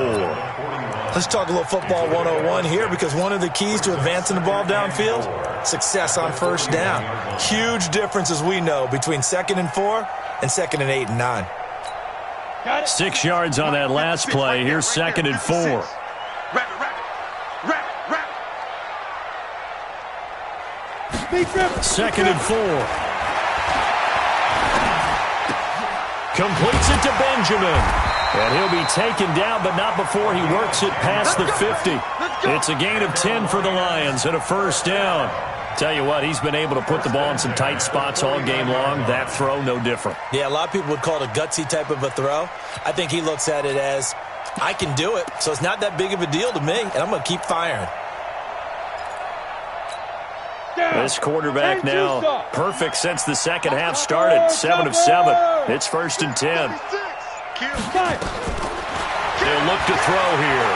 Let's talk a little football 101 here, because one of the keys to advancing the ball downfield, success on first down. Huge difference, as we know, between 2nd and 4 and 2nd and 8 and 9. 6 yards on that last play. Here's 2nd and 4. Second and 4. Completes it to Benjamin. And he'll be taken down, but not before he works it past the 50. It's a gain of 10 for the Lions and a first down. Tell you what, he's been able to put the ball in some tight spots all game long. That throw, no different. Yeah, a lot of people would call it a gutsy type of a throw. I think he looks at it as, I can do it, so it's not that big of a deal to me, and I'm going to keep firing. This quarterback now perfect since the second half started. 7 of 7. It's 1st and 10. They'll look to throw here.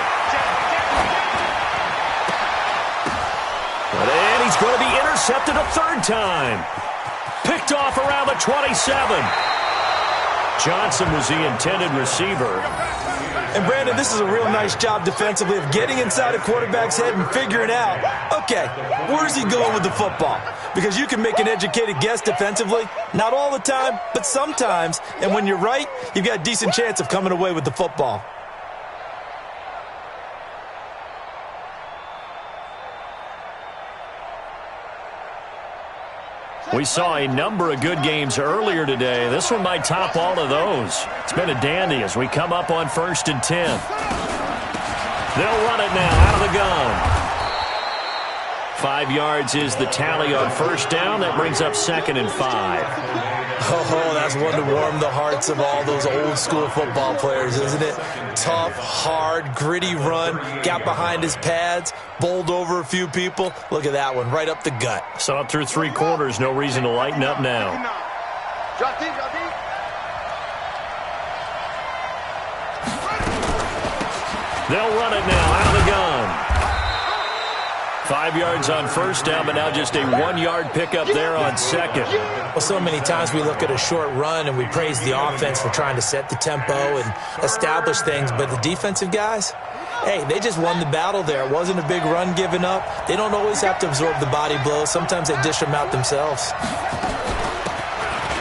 And he's going to be intercepted a 3rd time. Picked off around the 27. Johnson was the intended receiver. And, Brandon, this is a real nice job defensively of getting inside a quarterback's head and figuring out, okay, where's he going with the football? Because you can make an educated guess defensively, not all the time, but sometimes. And when you're right, you've got a decent chance of coming away with the football. We saw a number of good games earlier today. This one might top all of those. It's been a dandy as we come up on 1st and 10. They'll run it now out of the gun. 5 yards is the tally on 1st down. That brings up 2nd and 5. Oh, that's one to warm the hearts of all those old-school football players, isn't it? Tough, hard, gritty run, got behind his pads, bowled over a few people. Look at that one, right up the gut. Saw it through 3 quarters. No reason to lighten up now. Drop deep, drop deep. They'll run it now out of the gun. 5 yards on 1st down, but now just a 1-yard pickup there on 2nd. Well, so many times we look at a short run and we praise the offense for trying to set the tempo and establish things, but the defensive guys, hey, they just won the battle there. It wasn't a big run given up. They don't always have to absorb the body blows. Sometimes they dish them out themselves.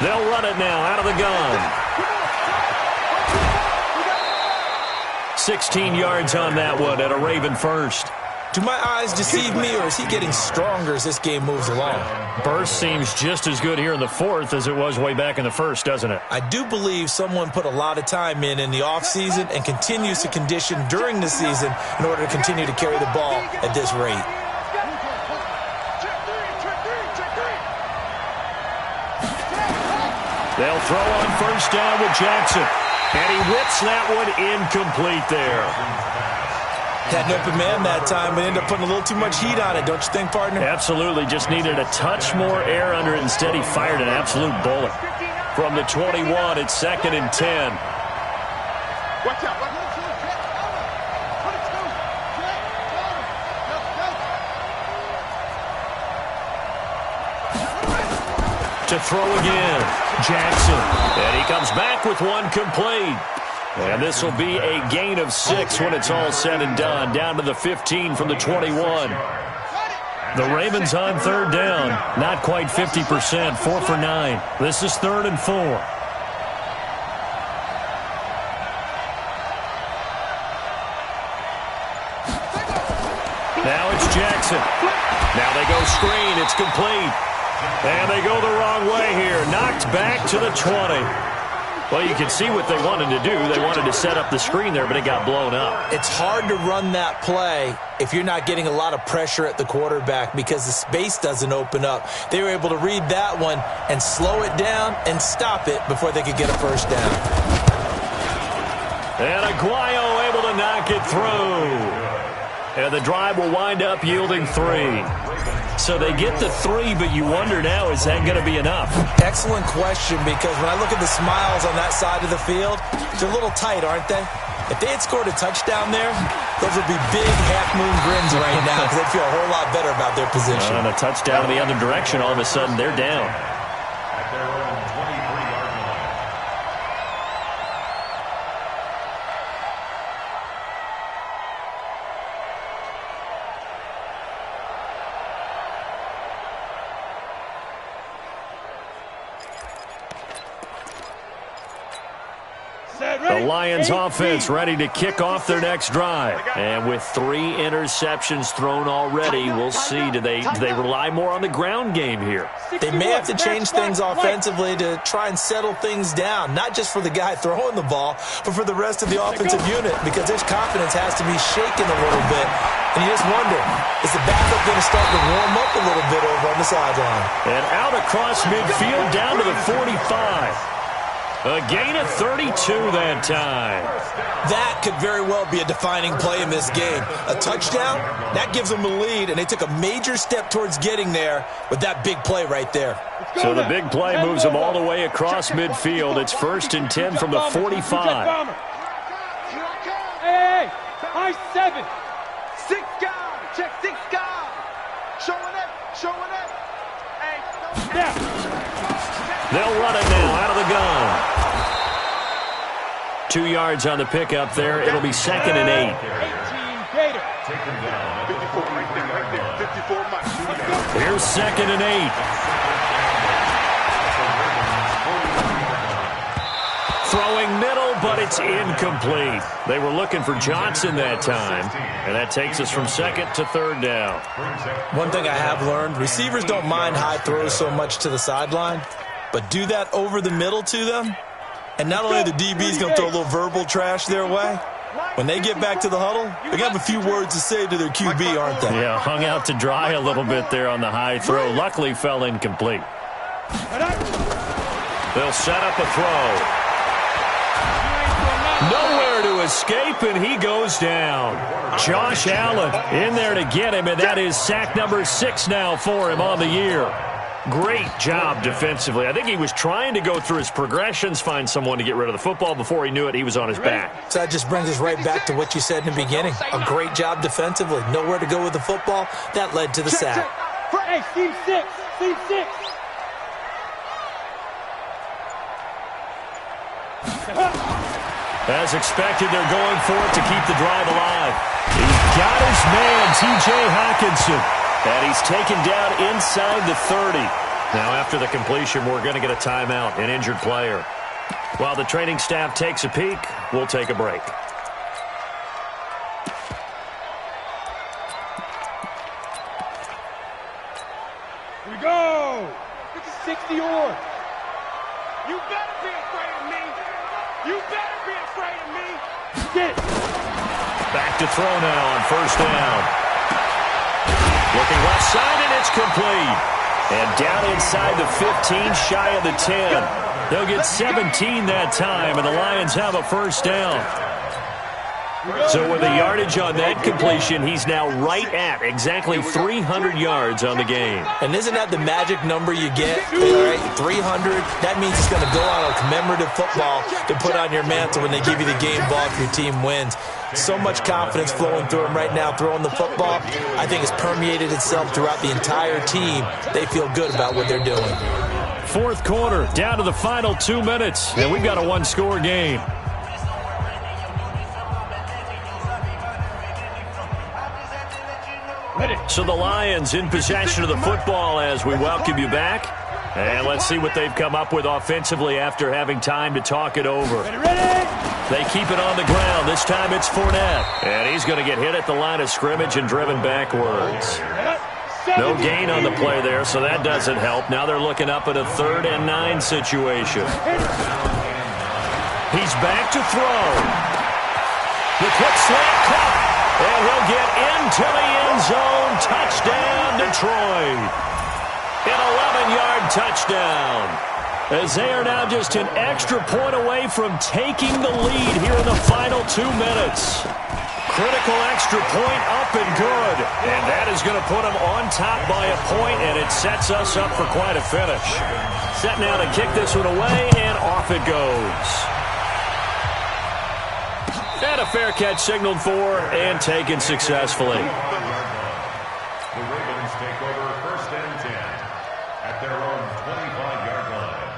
They'll run it now out of the gun. 16 yards on that one at a Raven first. Do my eyes deceive me, or is he getting stronger as this game moves along? Burst seems just as good here in the 4th as it was way back in the 1st, doesn't it? I do believe someone put a lot of time in the offseason and continues to condition during the season in order to continue to carry the ball at this rate. They'll throw on 1st down with Jackson. And he whips that one incomplete there. Had an open man that time, but ended up putting a little too much heat on it, don't you think, partner? Absolutely. Just needed a touch more air under it. Instead, he fired an absolute bullet. From the 21, it's 2nd and 10. Watch out. To throw again, Jackson. And he comes back with one complete. And this will be a gain of 6 when it's all said and done. Down to the 15 from the 21. The Ravens on 3rd down. Not quite 50%. 4 for 9. This is 3rd and 4. Now it's Jackson. Now they go screen. It's complete. And they go the wrong way here. Knocked back to the 20. Well, you can see what they wanted to do. They wanted to set up the screen there, but it got blown up. It's hard to run that play if you're not getting a lot of pressure at the quarterback because the space doesn't open up. They were able to read that one and slow it down and stop it before they could get a 1st down. And Aguayo able to knock it through. And the drive will wind up yielding 3. So they get the 3, but you wonder now, is that going to be enough? Excellent question, because when I look at the smiles on that side of the field, they're a little tight, aren't they? If they had scored a touchdown there, those would be big half-moon grins right now because they'd feel a whole lot better about their position. And a touchdown in the other direction, all of a sudden they're down. At their own 23-yard line. The Lions offense ready to kick off their next drive. And with 3 interceptions thrown already, we'll see. Do they rely more on the ground game here? They may have to change things offensively to try and settle things down, not just for the guy throwing the ball, but for the rest of the offensive unit, because their confidence has to be shaken a little bit. And you just wonder, is the backup going to start to warm up a little bit over on the sideline? And out across midfield down to the 45. A gain of 32 that time. That could very well be a defining play in this game. A touchdown, that gives them the lead, and they took a major step towards getting there with that big play right there. So the big play moves them all the way across midfield. It's 1st and 10 from the 45. Hey, high 7. 6 guys. Check 6 guys. Showing it. Hey. They'll run it now out of the gun. 2 yards on the pickup there. It'll be 2nd and 8. 18 Gator. 54 right there. 54 much. Here's 2nd and 8. throwing middle, but it's incomplete. They were looking for Johnson that time, and that takes us from second to third down. One thing I have learned, receivers don't mind high throws so much to the sideline, but do that over the middle to them, and not only are the DBs going to throw a little verbal trash their way, when they get back to the huddle, they're going to have a few words to say to their QB, aren't they? Yeah, hung out to dry a little bit there on the high throw. Luckily fell incomplete. They'll set up a throw. Nowhere to escape, and he goes down. Josh Allen in there to get him, and that is sack number 6 now for him on the year. Great job defensively. I think he was trying to go through his progressions, find someone to get rid of the football. Before he knew it, he was on his back. So that just brings us right back to what you said in the beginning. A great job defensively. Nowhere to go with the football. That led to the sack. Hey, Steve 6. Steve 6. As expected, they're going for it to keep the drive alive. He's got his man, T.J. Hockenson. And he's taken down inside the 30. Now, after the completion, we're going to get a timeout, an injured player. While the training staff takes a peek, we'll take a break. Here we go. It's a 60 or. You better be afraid of me. You better be afraid of me. Get it. Back to throw now on first down. Looking left side, and it's complete. And down inside the 15, shy of the 10. They'll get 17 that time, and the Lions have a first down. So with the yardage on that completion, he's now right at exactly 300 yards on the game. And isn't that the magic number you get? All right, 300. That means it's going to go on a commemorative football to put on your mantle when they give you the game ball if your team wins. So much confidence flowing through him right now, throwing the football. I think it's permeated itself throughout the entire team. They feel good about what they're doing. Fourth quarter, down to the final 2 minutes, and we've got a one-score game. So the Lions in possession of the football as we welcome you back. And let's see what they've come up with offensively after having time to talk it over. They keep it on the ground. This time it's Fournette. And he's going to get hit at the line of scrimmage and driven backwards. No gain on the play there, so that doesn't help. Now they're looking up at a 3rd and 9 situation. He's back to throw. The quick slant cut. And he'll get into the end zone. Touchdown, Detroit. An 11-yard touchdown. As they are now just an extra point away from taking the lead here in the final 2 minutes. Critical extra point up and good. And that is going to put them on top by a point, and it sets us up for quite a finish. Set now to kick this one away, and off it goes. And a fair catch signaled for and taken successfully. The Ravens take over 1st and 10 at their own 25-yard line.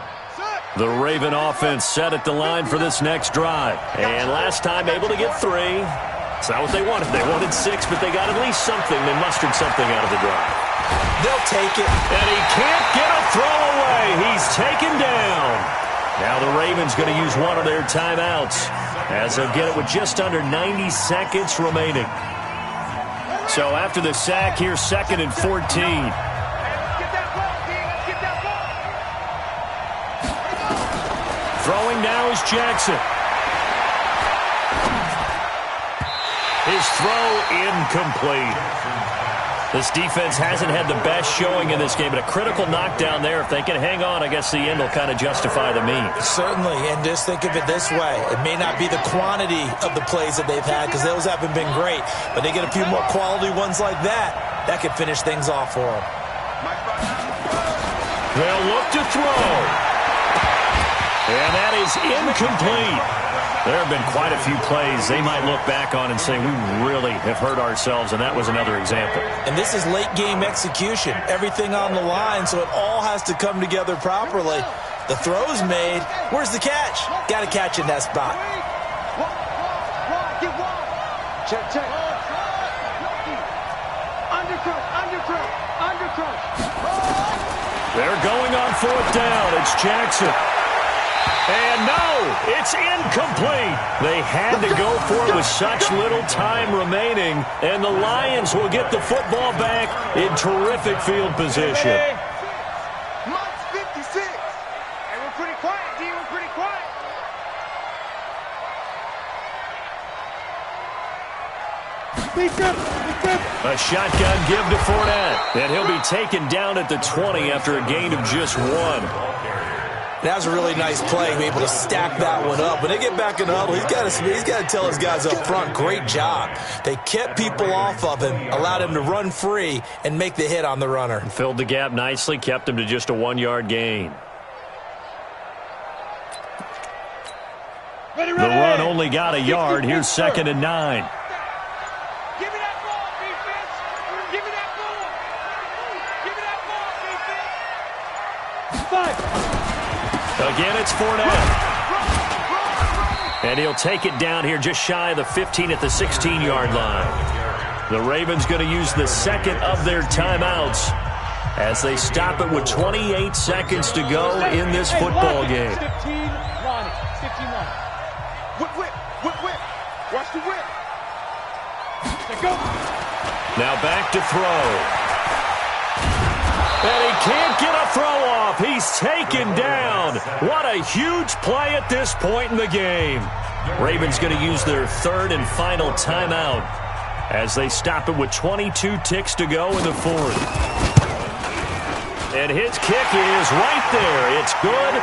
The Raven offense set at the line for this next drive. And last time able to get 3. It's not what they wanted. They wanted 6, but they got at least something. They mustered something out of the drive. They'll take it. And he can't get a throw away. He's taken down. Now the Ravens going to use one of their timeouts as they'll get it with just under 90 seconds remaining. So after the sack, here's 2nd and 14. Throwing now is Jackson. His throw incomplete. This defense hasn't had the best showing in this game, but a critical knockdown there. If they can hang on, I guess the end will kind of justify the means. Certainly, and just think of it this way. It may not be the quantity of the plays that they've had because those haven't been great, but they get a few more quality ones like that. That could finish things off for them. They'll look to throw. And that is incomplete. There have been quite a few plays they might look back on and say, we really have hurt ourselves, and that was another example. And this is late-game execution. Everything on the line, so it all has to come together properly. The throw's made. Where's the catch? Got to catch in that spot. Check, check. Undercross. They're going on 4th down. It's Jackson. And no, it's incomplete. They had to go for it with such little time remaining, and the Lions will get the football back in terrific field position. Months 56. Hey, we're pretty quiet, D. We're pretty quiet. A shotgun give to Fournette, and he'll be taken down at the 20 after a gain of just 1. That was a really nice play, be able to stack that one up. When they get back in the huddle, he's got to tell his guys up front, great job. They kept people off of him, allowed him to run free, and make the hit on the runner. Filled the gap nicely, kept him to just a 1-yard gain. The run only got a yard. Here's 2nd and 9. Give me that ball, defense. Give me that ball. Give me that ball, defense. 5. Again, it's Fournette. And he'll take it down here just shy of the 15 at the 16-yard line. The Ravens going to use the second of their timeouts as they stop it with 28 seconds to go in this football game. 15-9. Whip. Watch the whip. Go. Now back to throw. And he can't get a throw off. He's taken down. What a huge play at this point in the game. Ravens going to use their 3rd and final timeout as they stop it with 22 ticks to go in the 4th. And his kick is right there. It's good.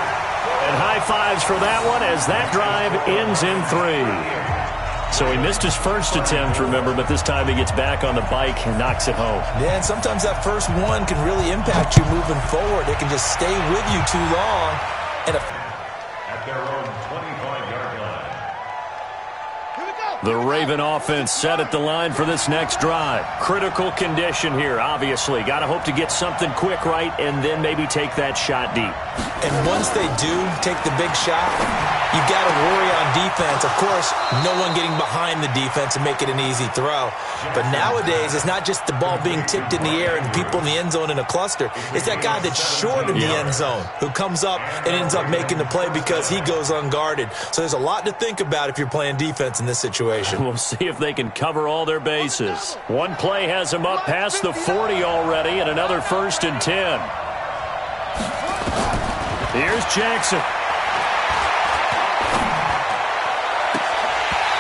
And high fives for that one as that drive ends in 3. So he missed his first attempt, remember, but this time he gets back on the bike and knocks it home. Yeah, and sometimes that first one can really impact you moving forward. It can just stay with you too long. And At their own 25-yard line. The Raven offense set at the line for this next drive. Critical condition here, obviously. Got to hope to get something quick right and then maybe take that shot deep. And once they do take the big shot, you've got to worry on defense. Of course, no one getting behind the defense and make it an easy throw. But nowadays, it's not just the ball being tipped in the air and people in the end zone in a cluster. It's that guy that's short of the end zone who comes up and ends up making the play because he goes unguarded. So there's a lot to think about if you're playing defense in this situation. We'll see if they can cover all their bases. One play has them up past the 40 already and another 1st and 10. Here's Jackson.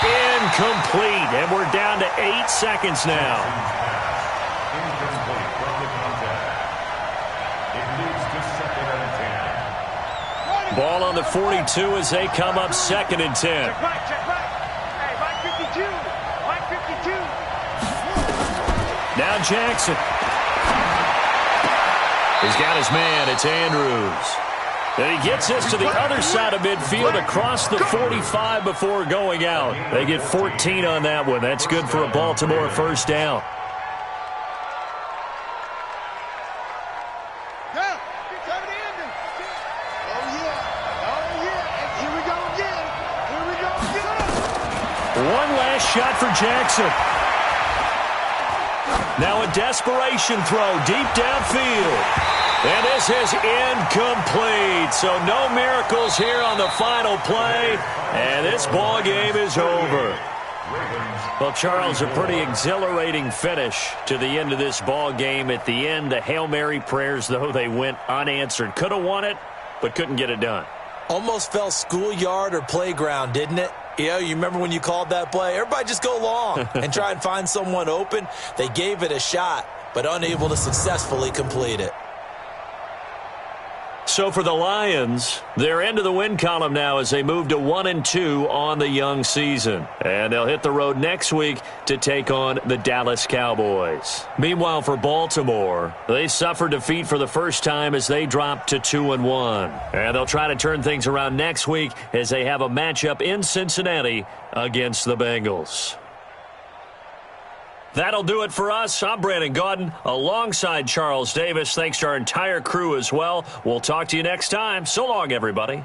Incomplete, and we're down to 8 seconds now. Incomplete from the contact. It moves to 2nd and 10. Ball on the 42 as they come up 2nd and 10. Check right. Hey, line 52. Line 52. Now Jackson. He's got his man. It's Andrews. And he gets this to the other side of midfield across the 45 before going out. They get 14 on that one. That's good for a Baltimore 1st down. One last shot for Jackson. Now a desperation throw deep downfield. And this is incomplete. So no miracles here on the final play. And this ball game is over. Well, Charles, a pretty exhilarating finish to the end of this ball game. At the end, the Hail Mary prayers, though, they went unanswered. Could have won it, but couldn't get it done. Almost felt schoolyard or playground, didn't it? You remember when you called that play? Everybody just go long and try and find someone open. They gave it a shot, but unable to successfully complete it. So for the Lions, they're into the win column now as they move to 1-2 on the young season. And they'll hit the road next week to take on the Dallas Cowboys. Meanwhile, for Baltimore, they suffered defeat for the first time as they dropped to 2-1. And they'll try to turn things around next week as they have a matchup in Cincinnati against the Bengals. That'll do it for us. I'm Brandon Gaudin alongside Charles Davis. Thanks to our entire crew as well. We'll talk to you next time. So long, everybody.